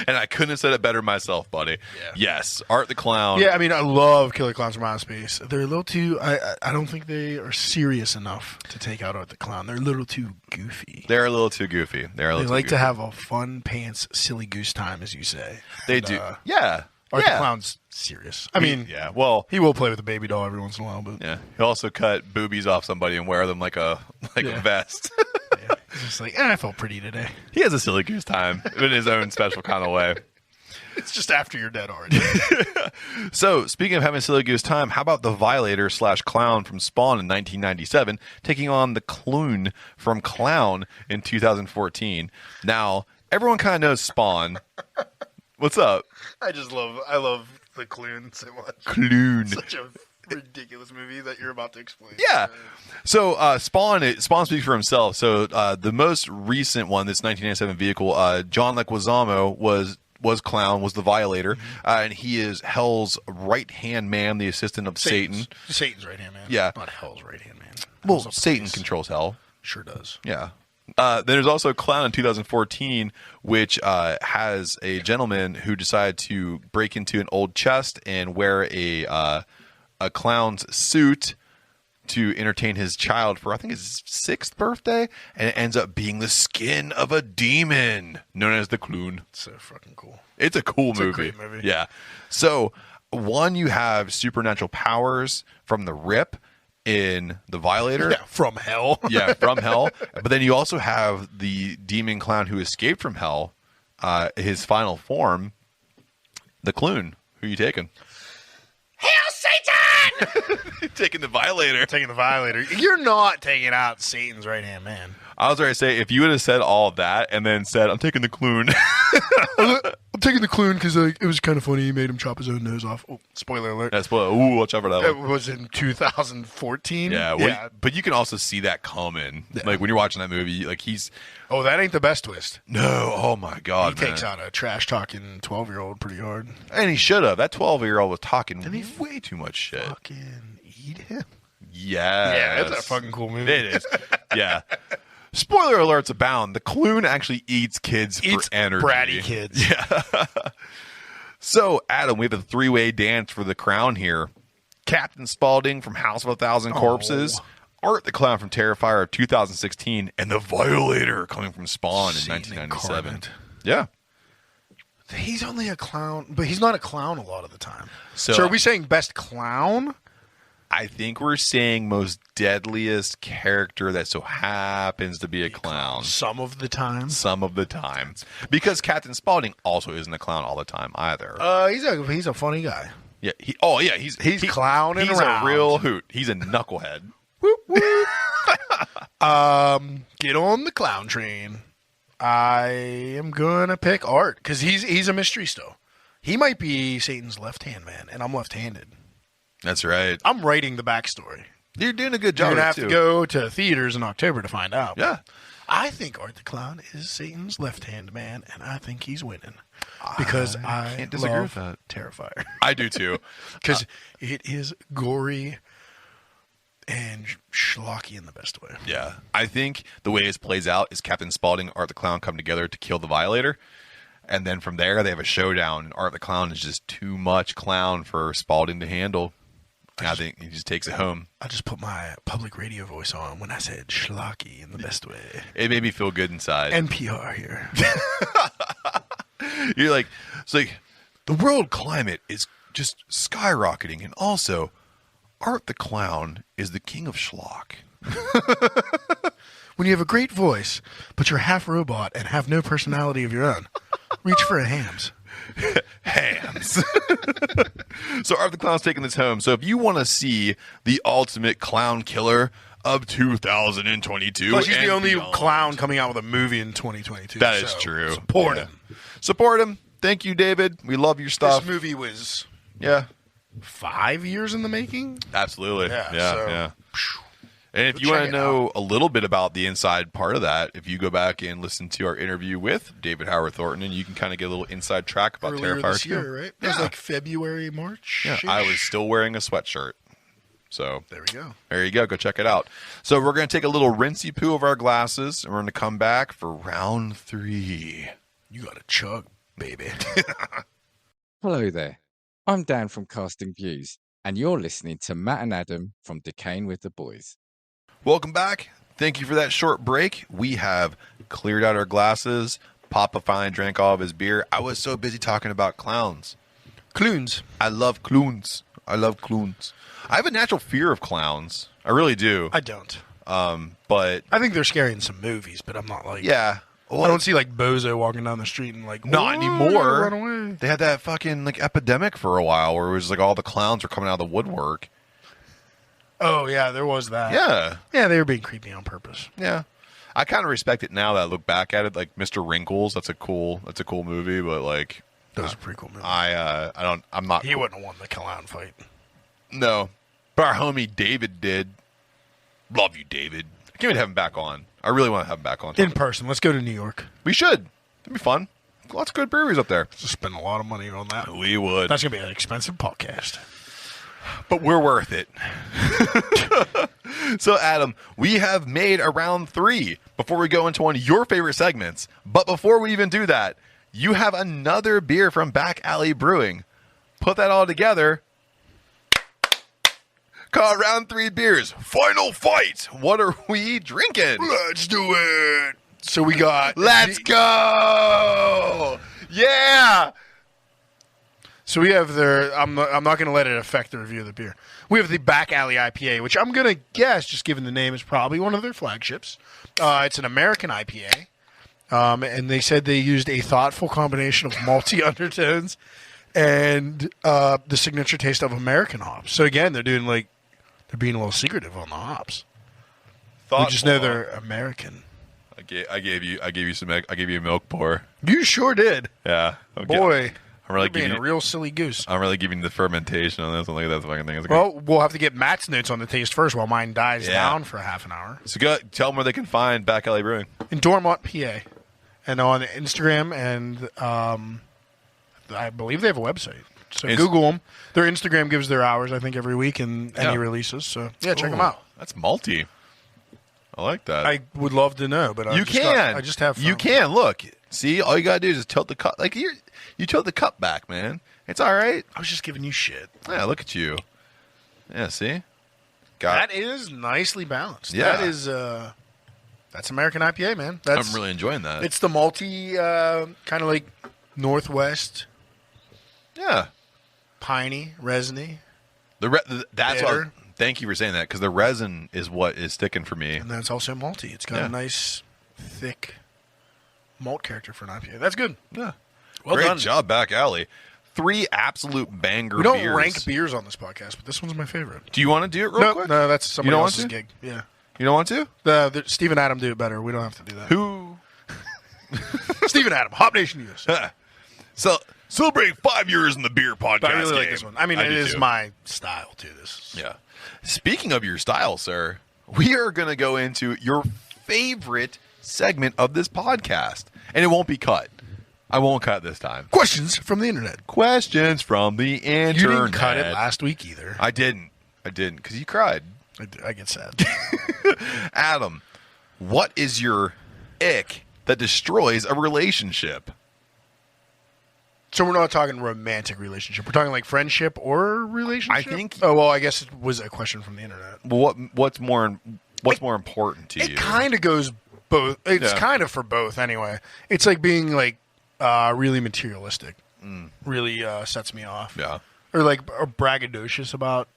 And I couldn't have said it better myself, buddy. Yeah. Yes, Art the Clown. Yeah, I mean, I love Killer Clowns from Outer Space. They're a little too. I don't think they are serious enough to take out Art the Clown. They're a little too goofy. They're a little too goofy. They like to have a fun pants, silly goose time, as you say. They And, do. Yeah. Art yeah. the Clown's serious. I mean, yeah. Well, he will play with a baby doll every once in a while, but yeah. He'll also cut boobies off somebody and wear them like a Yeah. vest. yeah, he's just like, I felt pretty today. He has a silly goose time in his own special kind of way. It's just after you're dead already. So, speaking of having silly goose time, how about the Violator / Clown from Spawn in 1997 taking on the Clune from Clown in 2014? Now, everyone kind of knows Spawn. What's up? I love the Clune so much. Clune. Such a ridiculous movie that you're about to explain. Yeah. So Spawn speaks for himself. So the most recent one, this 1997 vehicle, John Leguizamo was Clown, was the Violator, and he is Hell's right-hand man, the assistant of Satan. Satan's right-hand man. Yeah. Not Hell's right-hand man. Well, Hell's a Satan police. controls Hell. Sure does. Yeah. Then there's also Clown in 2014, which has a gentleman who decided to break into an old chest and wear a clown's suit to entertain his child for, I think, his 6th birthday, and it ends up being the skin of a demon known as the Clune. So fucking cool. It's a cool movie. a great movie. Yeah. So, one, you have supernatural powers from the Rip in the Violator. Yeah, from hell. Yeah, from hell. But then you also have the demon clown who escaped from hell, his final form, the Clune. Who you taking? Hail Satan! Taking the Violator. Taking the Violator. You're not taking out Satan's right-hand man. I was ready to say, if you would have said all of that and then said, I'm taking the Clune. I'm taking the Clune because it was kind of funny. He made him chop his own nose off. Oh, spoiler alert. That's what, ooh, watch out for that It one. was in 2014. Yeah, well, but you can also see that coming. Like when you're watching that movie, like he's... Oh, that ain't the best twist. No, oh my God, He takes out a trash-talking 12-year-old pretty hard. And he should have. That 12-year-old was talking way too much shit. Fucking eat him. Yeah. Yeah, it's a fucking cool movie. It is. Yeah. Spoiler alerts abound. The Clune actually eats kids for energy. Bratty kids. Yeah. So, Adam, we have a 3-way dance for the crown here. Captain Spaulding from House of a Thousand Corpses, Art the Clown from Terrifier of 2016, and the Violator coming from Spawn in 1997. Incarnate. Yeah. He's only a clown, but he's not a clown a lot of the time. So So are we saying best clown? I think we're saying most deadliest character that so happens to be a clown. Some of the time. Some of the time. Because Captain Spaulding also isn't a clown all the time either. He's a funny guy. Yeah. He's clowning he's around. a real hoot. He's a knucklehead. Whoop, whoop. Get on the clown train. I am gonna pick Art because he's a mystery still. He might be Satan's left-hand man, and I'm left-handed. That's right. I'm writing the backstory. You're doing a good You're job. gonna have too. to go to theaters in October to find out. Yeah. I think Art the Clown is Satan's left-hand man, and I think he's winning because I can't disagree love with that. Terrifier. I do too. Because it is gory and schlocky in the best way. Yeah. I think the way this plays out is Captain Spaulding and Art the Clown come together to kill the Violator. And then from there, they have a showdown. And Art the Clown is just too much clown for Spaulding to handle. I think he just takes it home. I just put my public radio voice on when I said schlocky in the best way. It made me feel good inside. NPR here. You're like, it's like the world climate is just skyrocketing. And also, Art the Clown is the king of schlock. When you have a great voice, but you're half robot and have no personality of your own, reach for a hams. Hams. So Art the Clown's taking this home. So if you want to see the ultimate clown killer of 2022, Plus, he's the and only beyond, clown coming out with a movie in 2022. That is so true. Support Yeah. him. Support him. Thank you, David. We love your stuff. This movie was Yeah, 5 years in the making. absolutely. Yeah, Yeah, so- yeah. And if Go you want check to it know a little bit about the inside part of that, if you go back and listen to our interview with David Howard Thornton, and you can kind of get a little inside track about Earlier Terrifier this 2. year, right? It was Yeah. like February, March. Yeah, I was still wearing a sweatshirt. So There we go. there you go. Go check it out. So we're going to take a little rinsey poo of our glasses, and we're going to come back for round 3. You got to chug, baby. Hello there. I'm Dan from Casting Views, and you're listening to Matt and Adam from Decaying with the Boys. Welcome back. Thank you for that short break. We have cleared out our glasses. Papa finally drank all of his beer. I was so busy talking about clowns. Clunes. I love clowns. I love clowns. I have a natural fear of clowns. I really do. I don't. But I think they're scary in some movies, but I'm not like yeah, I don't see like Bozo walking down the street and like Not "Whoa, anymore. run away." They had that fucking like epidemic for a while where it was like all the clowns were coming out of the woodwork. Oh yeah, there was that. Yeah. They were being creepy on purpose. Yeah. I kind of respect it now that I look back at it. Like Mr. Wrinkles, that's a cool movie, but like Those are pretty cool movies. I'm not. He wouldn't have won the clown fight. No, but our homie David did. Love you, David. I can't wait to have him back on. I really want to have him back on. In person. Let's go to New York. We should. It'd be fun. Lots of good breweries up there. Just spend a lot of money on that. We would. That's gonna be an expensive podcast. But we're worth it. So, Adam, we have made a round 3 before we go into one of your favorite segments. But before we even do that, you have another beer from Back Alley Brewing. Put that all together. Call round 3 beers. Final fight. What are we drinking? Let's do it. So we got. Let's go. Yeah. So we have their. I'm not going to let it affect the review of the beer. We have the Back Alley IPA, which I'm going to guess, just given the name, is probably one of their flagships. It's an American IPA, and they said they used a thoughtful combination of malty undertones and the signature taste of American hops. So again, they're being a little secretive on the hops. We just know they're American. I gave you a milk pour. You sure did, Yeah. Okay. boy. I'm really You're being giving a real silly goose. I'm really giving you the fermentation on this. I think that's the fucking thing. Well, we'll have to get Matt's notes on the taste first while mine dies down for half an hour. So go tell them where they can find Back Alley Brewing. In Dormont, PA. And on Instagram, and I believe they have a website. So Google them. Their Instagram gives their hours, I think, every week and any releases. So, check them out. That's malty. I like that. I would love to know, but I just have fun. You can. Look. See, all you got to do is just tilt the cup. Like, you tilt the cup back, man. It's all right. I was just giving you shit. Yeah, look at you. Yeah, see? That is nicely balanced. Yeah. That is, that's American IPA, man. I'm really enjoying that. It's the malty, kind of like Northwest, yeah. piney, resiny. That's Bitter. what. Thank you for saying that, because the resin is what is sticking for me. And then it's also malty. It's got a nice, thick malt character for an IPA. That's good. Yeah. Well Great done. job, Back Alley. 3 absolute banger We don't beers. rank beers on this podcast, but this one's my favorite. Do you want to do it real quick? No, that's somebody don't want else's to? gig. Yeah. You don't want to? Steve and Adam do it better. We don't have to do that. Who? Steve and Adam, Hop Nation News. So, celebrating 5 years in the beer podcast But I really like game. this one. I mean, it do is too. my style, too. This. Yeah. Speaking of your style, sir, we are going to go into your favorite segment of this podcast. And it won't be cut. I won't cut this time. Questions from the internet. Questions from the internet. You didn't cut it last week either. I didn't, because you cried. I get sad. Adam, what is your ick that destroys a relationship? So we're not talking romantic relationship. We're talking like friendship or relationship? I think- Oh, well, I guess it was a question from the internet. Well, what's more important to you? It kind of goes both. It's kind of for both anyway. It's like being like really materialistic. Really sets me off. Yeah. Or like braggadocious about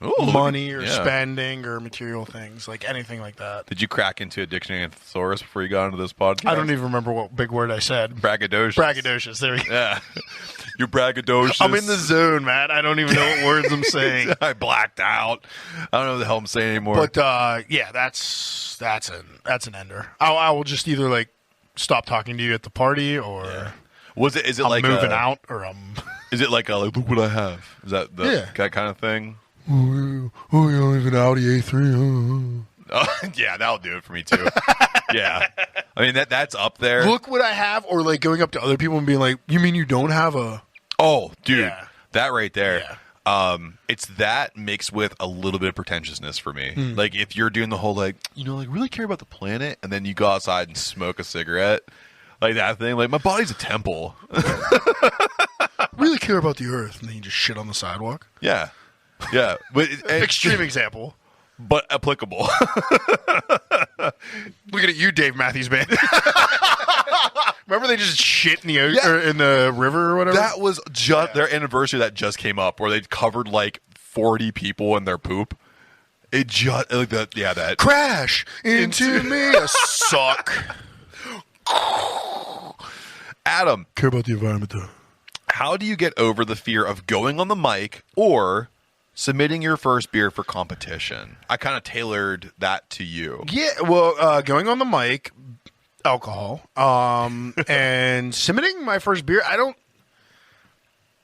Ooh, money or yeah. spending or material things, like anything like that. Did you crack into a dictionary and thesaurus before you got into this podcast? I don't even remember what big word I said. Braggadocious. Braggadocious. There we go. Yeah. You're braggadocious. I'm in the zone, man. I don't even know what words I'm saying. I blacked out. I don't know what the hell I'm saying anymore. But yeah, that's an ender. I will just either like stop talking to you at the party, or is it I'm like moving out, or I'm. Is it like look what I have? Is that that kind of thing? Oh, you don't have an Audi A3. Yeah, that'll do it for me too. Yeah, I mean that's up there. Look what I have, or like going up to other people and being like, "You mean you don't have a?" Oh, dude, Yeah. that right there. Yeah. It's that mixed with a little bit of pretentiousness for me. Like if you're doing the whole like really care about the planet, and then you go outside and smoke a cigarette, like that thing. Like my body's a temple. Really care about the earth, and then you just shit on the sidewalk. Yeah, yeah, but Extreme example. but applicable. Looking at you, Dave Matthews Band. Remember they just shit in the or in the river or whatever? That was just their anniversary that just came up, where they covered like 40 people in their poop. It just like that. Yeah, that crash into me a suck. Adam, Care about the environment, though. how do you get over the fear of going on the mic or submitting your first beer for competition? I kind of tailored that to you. Yeah, well, going on the mic, alcohol, and submitting my first beer, I don't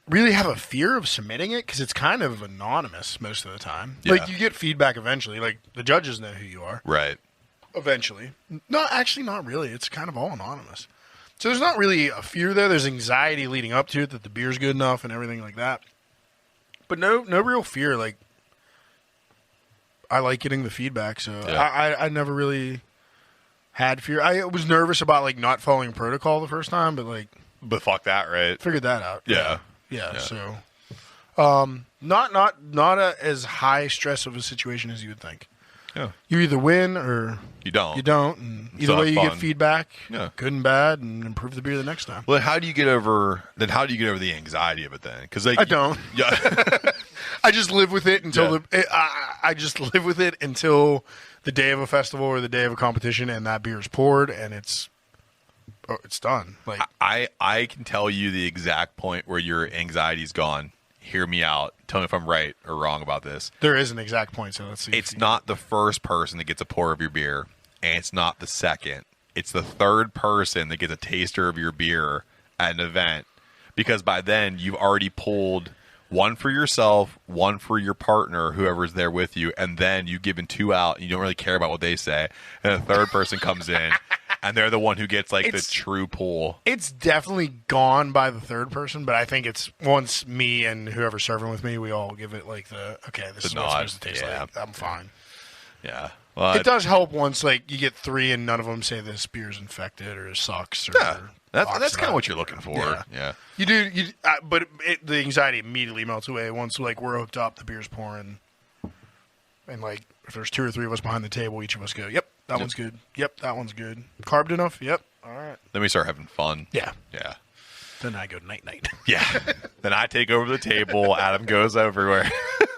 really have a fear of submitting it because it's kind of anonymous most of the time. Yeah. Like, you get feedback eventually. Like, the judges know who you are. Right. Eventually. Not really. It's kind of all anonymous. So there's not really a fear there. There's anxiety leading up to it that the beer's good enough and everything like that. But no real fear. Like, I like getting the feedback, so Yeah. I never really had fear. I was nervous about, like, not following protocol the first time, but, like, But fuck that, right? figured that out. Yeah. Yeah. So, not as high stress of a situation as you would think. Yeah. You either win or You don't. you don't, and either not way you get fun. feedback, Yeah. good and bad, and improve the beer the next time. Well, how do you get over the anxiety of it then? Because like, I don't. Yeah. I just live with it until Yeah. I just live with it until the day of a festival or the day of a competition, and that beer is poured and it's done. Like, I can tell you the exact point where your anxiety's gone. Hear me out. Tell me if I'm right or wrong about this. there is an exact point, so let's see. It's not the first person that gets a pour of your beer, and it's not the second. It's the third person that gets a taster of your beer at an event, because by then you've already pulled one for yourself, one for your partner, whoever's there with you, and then you've given two out, and you don't really care about what they say, and a third person comes in, and they're the one who gets like the true pull. It's definitely gone by the third person, but I think it's once me and whoever's serving with me, we all give it like this is what it's supposed to taste like. I'm fine. Yeah. Well, It does help once, like, you get three and none of them say this beer's infected or sucks. Or yeah. That's kind oxidized. of what you're looking for. Yeah. You do, but the anxiety immediately melts away once, like, we're hooked up, the beer's pouring, and, like, if there's two or three of us behind the table, each of us go, yep, that one's good. Yep, that one's good. Carbed enough? Yep. All right. Then we start having fun. Yeah. Yeah. Then I go night-night. Yeah. Then I take over the table. Adam goes everywhere.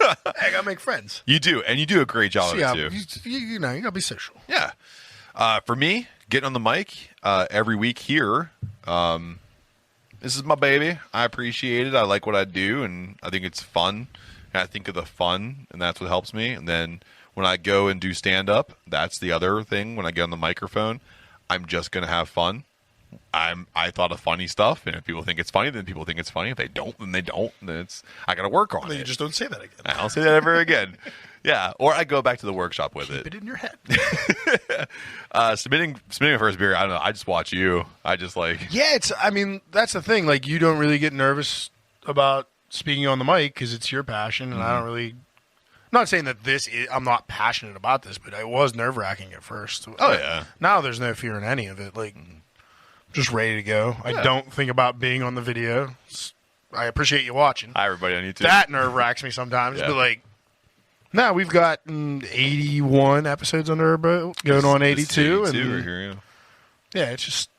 I gotta make friends. You do, and you do a great job of Yeah, it too. you know, you gotta be social. Yeah. For me, getting on the mic every week here, this is my baby. I appreciate it. I like what I do, and I think it's fun. And I think of the fun, and that's what helps me. And then when I go and do stand-up, that's the other thing. When I get on the microphone, I'm just going to have fun. I thought of funny stuff, and if people think it's funny, then people think it's funny. If they don't, then they don't. And then I got to work on Then it. you just don't say that again. I don't say that ever again. Yeah, or I go back to the workshop with Keep it in your head. Submitting my first beer, I don't know. I just watch you. I just like. Yeah, that's the thing. Like, you don't really get nervous about speaking on the mic because it's your passion, and I don't really. I'm not saying that I'm not passionate about this, but it was nerve-wracking at first. Oh, yeah. Now there's no fear in any of it. Like, just ready to go. I don't think about being on the video. I appreciate you watching. Hi, everybody on YouTube. That nerve-wracks me sometimes, Yeah. but, like, now we've got 81 episodes under our belt, going on 82. This is 82 and right here, yeah. yeah, it's just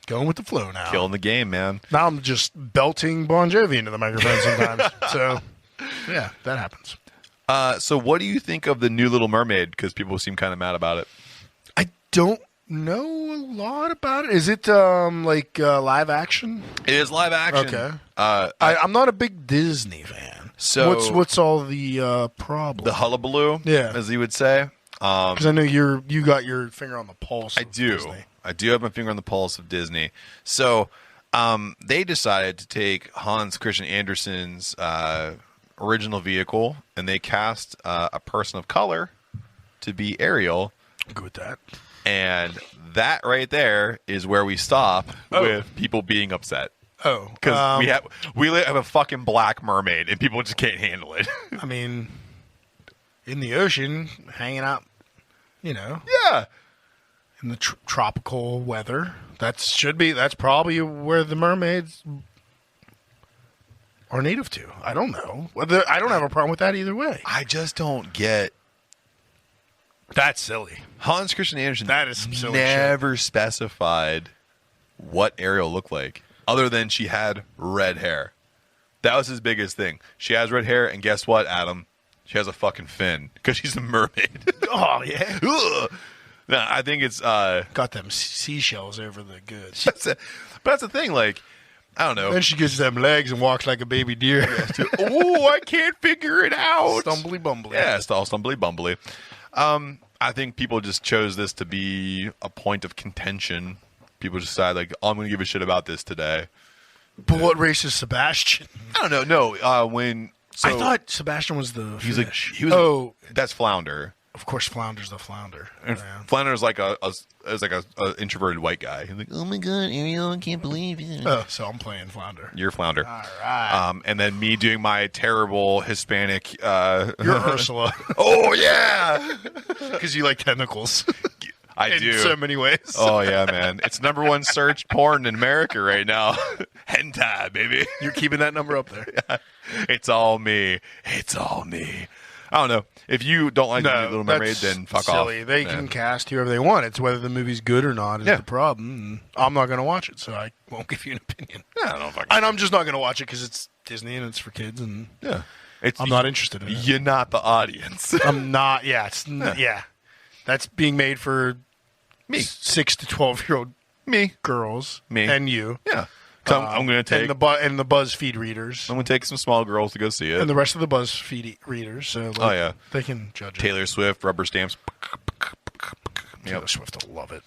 going with the flow now. Killing the game, man. Now I'm just belting Bon Jovi into the microphone sometimes. So, yeah, that happens. So what do you think of the new Little Mermaid? Because people seem kind of mad about it. I don't know a lot about it. Is it live action? It is live action. Okay. I'm I'm not a big Disney fan. So- what's all the problem? the hullabaloo, Yeah. as you would say. Because I know you got your finger on the pulse. I of do. Disney. I do have my finger on the pulse of Disney. So they decided to take Hans Christian Andersen's original vehicle, and they cast a person of color to be Ariel. I'm good with that. And that right there is where we stop with people being upset. Oh, Because we have a fucking black mermaid, and people just can't handle it. I mean, in the ocean, hanging out, Yeah. in the tropical weather. That's probably where the mermaids are native to. I don't know. I don't have a problem with that either way. I just don't get. That's silly. Hans Christian Andersen That is some silly never specified what Ariel looked like, other than she had red hair. That was his biggest thing. She has red hair, and guess what, Adam? She has a fucking fin because she's a mermaid. Oh yeah. Ugh. No, I think it's Got them seashells over the goods. but that's the thing. Like, I don't know. Then she gets them legs and walks like a baby deer. Oh, I can't figure it out. Stumbly bumbly. Yeah, it's all stumbly bumbly. I think people just chose this to be a point of contention. People just decided, like, oh, I'm going to give a shit about this today. But what race is Sebastian? I don't know. No, when so I thought Sebastian was the he's fish. that's Flounder. Of course, Flounder's the flounder. And Yeah. Flounder's like a introverted white guy. He's like, oh my god, Ariel, I can't believe it. Oh, so I'm playing Flounder. You're Flounder. All right. And then me doing my terrible Hispanic. You're Ursula. Oh yeah, Because you like tentacles. I in do. so many ways. Oh yeah, man! It's #1 search porn in America right now. Hentai, baby. You're keeping that number up there. It's all me. It's all me. I don't know. If you don't like Little Mermaid, that's then fuck silly. off. They can cast whoever they want. It's whether the movie's good or not is the problem. And I'm not going to watch it, so I won't give you an opinion. I don't know if I can. And I'm just not going to watch it because it's Disney and it's for kids, and Yeah. I'm not interested in it. You're not the audience. I'm not. Yeah, yeah. That's being made for Me. 6 to 12-year-old Me. girls, Me. and you. Yeah. So I'm going to take. and the BuzzFeed readers I'm going to take some small girls to go see it. and the rest of the BuzzFeed readers. So Oh, yeah. they can judge it. Taylor Swift, rubber stamps. Taylor Swift will love it.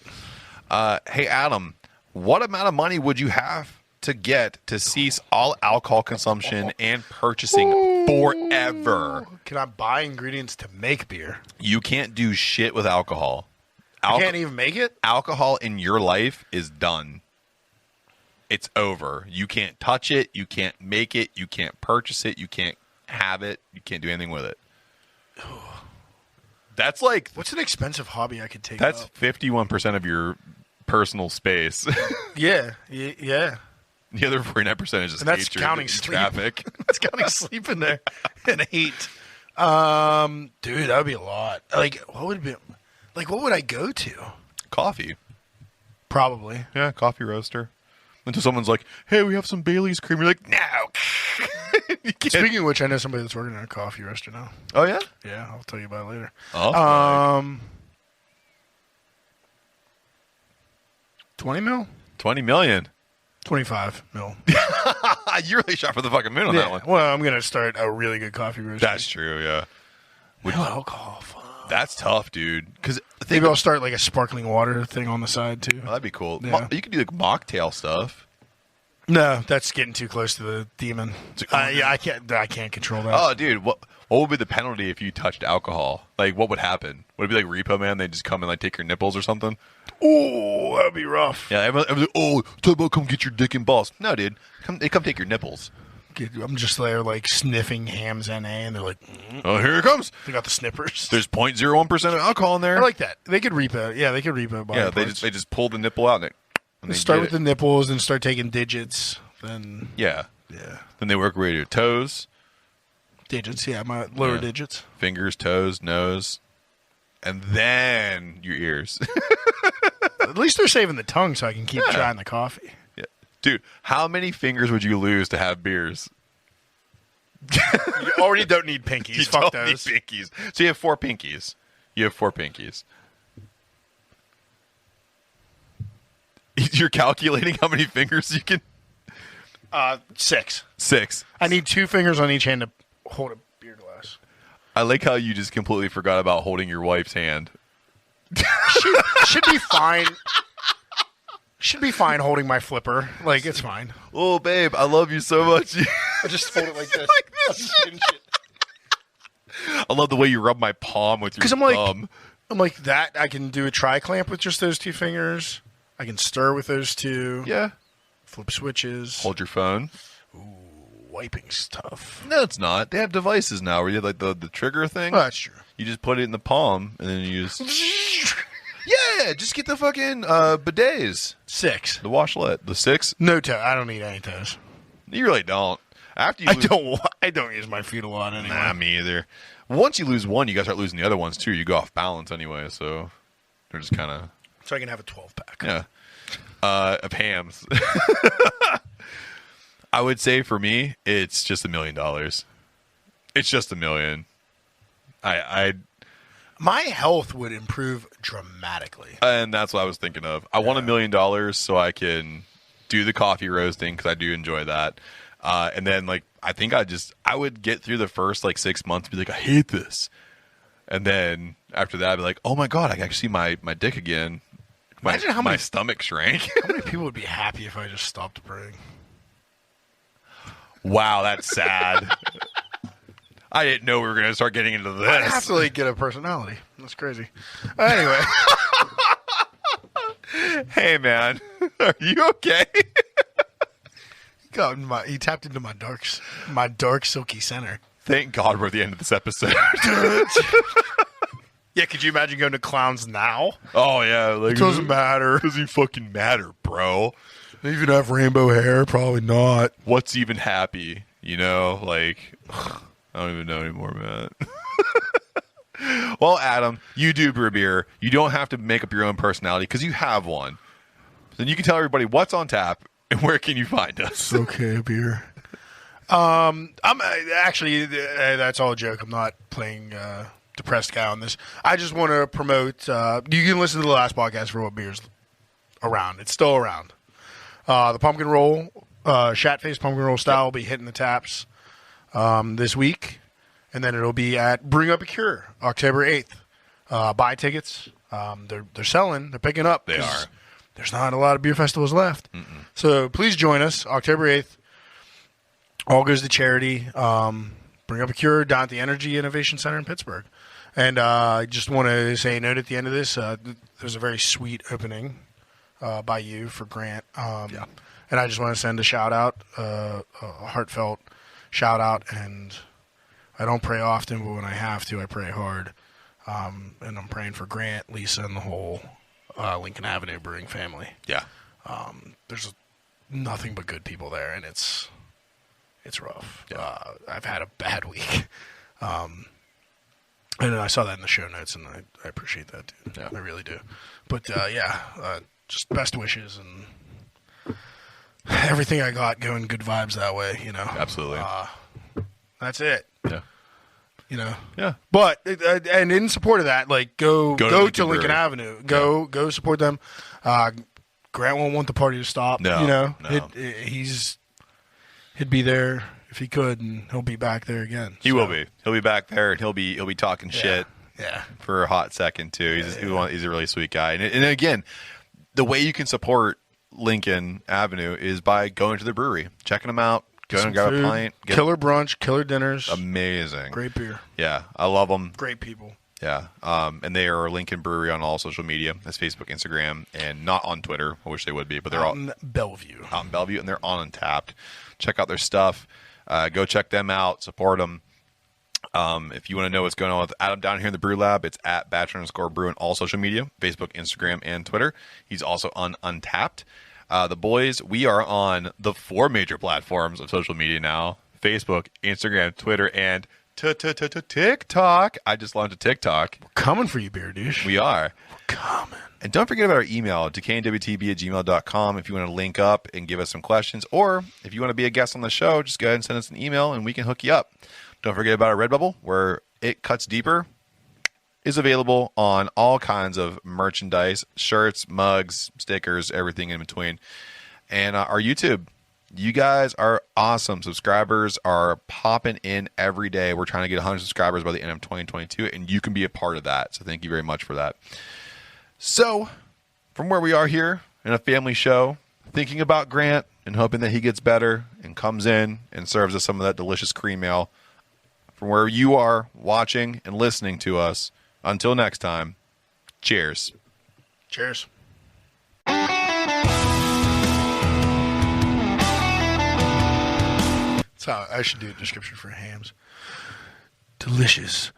Hey, Adam, what amount of money would you have to get to cease all alcohol consumption and purchasing forever? Can I buy ingredients to make beer? You can't do shit with alcohol. I can't even make it? Alcohol in your life is done. It's over. You can't touch it. You can't make it. You can't purchase it. You can't have it. You can't do anything with it. That's like What's an expensive hobby I could take that's up? 51% of your personal space. Yeah. The other 49% is just And that's hatred counting and sleep. traffic. That's counting sleep in there and hate. Dude, that would be a lot. Like, what would I go to? Coffee. Probably. Yeah, coffee roaster. Until someone's like, hey, we have some Bailey's cream. You're like, no. You can't. Speaking of which, I know somebody that's working at a coffee roaster now. Oh, yeah? Yeah, I'll tell you about it later. Oh, 20 mil? 20 million. 25 mil. You really shot for the fucking moon on that one. Well, I'm going to start a really good coffee roaster. That's true, yeah. no alcohol. Fuck. That's tough, dude. Because Maybe I'll start like a sparkling water thing on the side too. that'd be cool. Yeah. You could do like mocktail stuff. No, that's getting too close to the demon. Yeah, I can't control that. Oh, dude, what would be the penalty if you touched alcohol? Like, what would happen? Would it be like Repo Man? They just come and like take your nipples or something? Oh, that'd be rough. Yeah, everyone's like, oh, talk about come get your dick and balls. No, dude, come take your nipples. I'm just there like sniffing Hams NA, and they're like, Oh, here it comes. they got the snippers. There's 0.01% of alcohol in there. I like that. They could repo. Yeah, they could repo. Body yeah, parts. they just pull the nipple out and they start get with it. the nipples, and start taking digits. Then Yeah. yeah, Then they work way to your toes, digits. Yeah, my lower Yeah. digits. fingers, toes, nose, and then your ears. At least they're saving the tongue, so I can keep trying the coffee. Yeah. Dude, how many fingers would you lose to have beers? You already don't need pinkies. You Fuck don't need those. pinkies. So you have 4 pinkies. You're calculating how many fingers you can. 6. 6. I need 2 fingers on each hand to hold a beer glass. I like how you just completely forgot about holding your wife's hand. Should be fine. Should be fine holding my flipper. Like, it's fine. Oh, babe, I love you so much. I just hold it like this. I love the way you rub my palm with your 'Cause I'm like- thumb. I'm like that. I can do a tri-clamp with just those 2 fingers. I can stir with those 2. Yeah. Flip switches. Hold your phone. Wiping stuff. No, it's not. They have devices now where you have like the trigger thing. Oh, that's true. You just put it in the palm and then you just. Yeah, just get the fucking bidets. 6. The washlet. The 6. No toe. I don't need any toes. You really don't. After you lose, I don't use my feet a lot anyway. Nah, me either. Once you lose one, you gotta start losing the other ones too. You go off balance anyway, so they're just kind of So I can have a 12-pack. yeah. Of hams. I would say for me, it's just $1 million. It's just $1 million. I My health would improve dramatically. And that's what I was thinking of. I want $1 million so I can do the coffee roasting because I do enjoy that. And then, like, I think I would get through the first, like, 6 months and be like, I hate this. And then after that, I'd be like, oh, my God, I can actually see my dick again. Imagine how my many stomach shrank. How many people would be happy if I just stopped brewing? Wow, that's sad. I didn't know we were going to start getting into this. I have to like get a personality. That's crazy. Anyway, hey man, are you okay? He tapped into my dark silky center. Thank God we're at the end of this episode. Yeah, could you imagine going to clowns now? Oh yeah, like, It doesn't matter. Doesn't fucking matter, bro. They even have rainbow hair. Probably not. What's even happy? You know, like. I don't even know anymore, man. Well, Adam, you do brew beer. You don't have to make up your own personality because you have one. Then you can tell everybody what's on tap and where can you find us. Okay, beer. I'm actually that's all a joke. I'm not playing depressed guy on this. I just want to promote. You can listen to the last podcast for what beer's around. It's still around. The pumpkin roll, shat-faced pumpkin roll style will be hitting the taps this week, and then it'll be at Brewing Up a Cure, October 8th. Buy tickets. They're selling. They're picking up. They are. There's not a lot of beer festivals left. So please join us, October 8th. All goes to charity. Bring Up a Cure down at the Energy Innovation Center in Pittsburgh. And I just want to say a note at the end of this. There's a very sweet opening by you for Grant. And I just want to send a shout-out, a heartfelt shout-out. And I don't pray often, but when I have to, I pray hard. And I'm praying for Grant, Lisa, and the whole Lincoln Avenue Brewing family. Yeah. There's nothing but good people there, and it's rough. Yeah. I've had a bad week. And I saw that in the show notes, and I appreciate that, dude. Yeah. I really do. But, just best wishes and everything I got going good vibes that way, you know. Absolutely. That's it. Yeah. You know. Yeah. But and in support of that, like go to Lincoln Brewery. Avenue. Go support them. Grant won't want the party to stop. No, you know, no. He'd be there if he could, and he'll be back there again. He will be. He'll be back there, and he'll be talking shit. Yeah. For a hot second too. He's a really sweet guy. And again, the way you can support Lincoln Avenue is by going to the brewery, checking them out, going and grab a pint, killer brunch, killer dinners, amazing, great beer. Yeah, I love them. Great people. Yeah, and they are Lincoln Brewery on all social media. That's Facebook, Instagram, and not on Twitter. I wish they would be, but they're out all in Bellevue. Out in Bellevue, and they're on Untapped. Check out their stuff. Go check them out. Support them. If you want to know what's going on with Adam down here in the Brew Lab, it's at @Bachelor_Brew on all social media, Facebook, Instagram, and Twitter. He's also on Untapped. The boys, we are on the 4 major platforms of social media now: Facebook, Instagram, Twitter, and TikTok. I just launched a TikTok. We're coming for you, Beer Douche. We are. We're coming. And don't forget about our email, DWTB@gmail.com, if you want to link up and give us some questions, or if you want to be a guest on the show, just go ahead and send us an email and we can hook you up. Don't forget about our Redbubble, where It Cuts Deeper is available on all kinds of merchandise, shirts, mugs, stickers, everything in between. And our YouTube. You guys are awesome. Subscribers are popping in every day. We're trying to get 100 subscribers by the end of 2022, and you can be a part of that. So thank you very much for that. So, from where we are here in a family show, thinking about Grant and hoping that he gets better and comes in and serves us some of that delicious cream ale, from where you are watching and listening to us, until next time, cheers. Cheers. That's how I should do a description for hams. Delicious.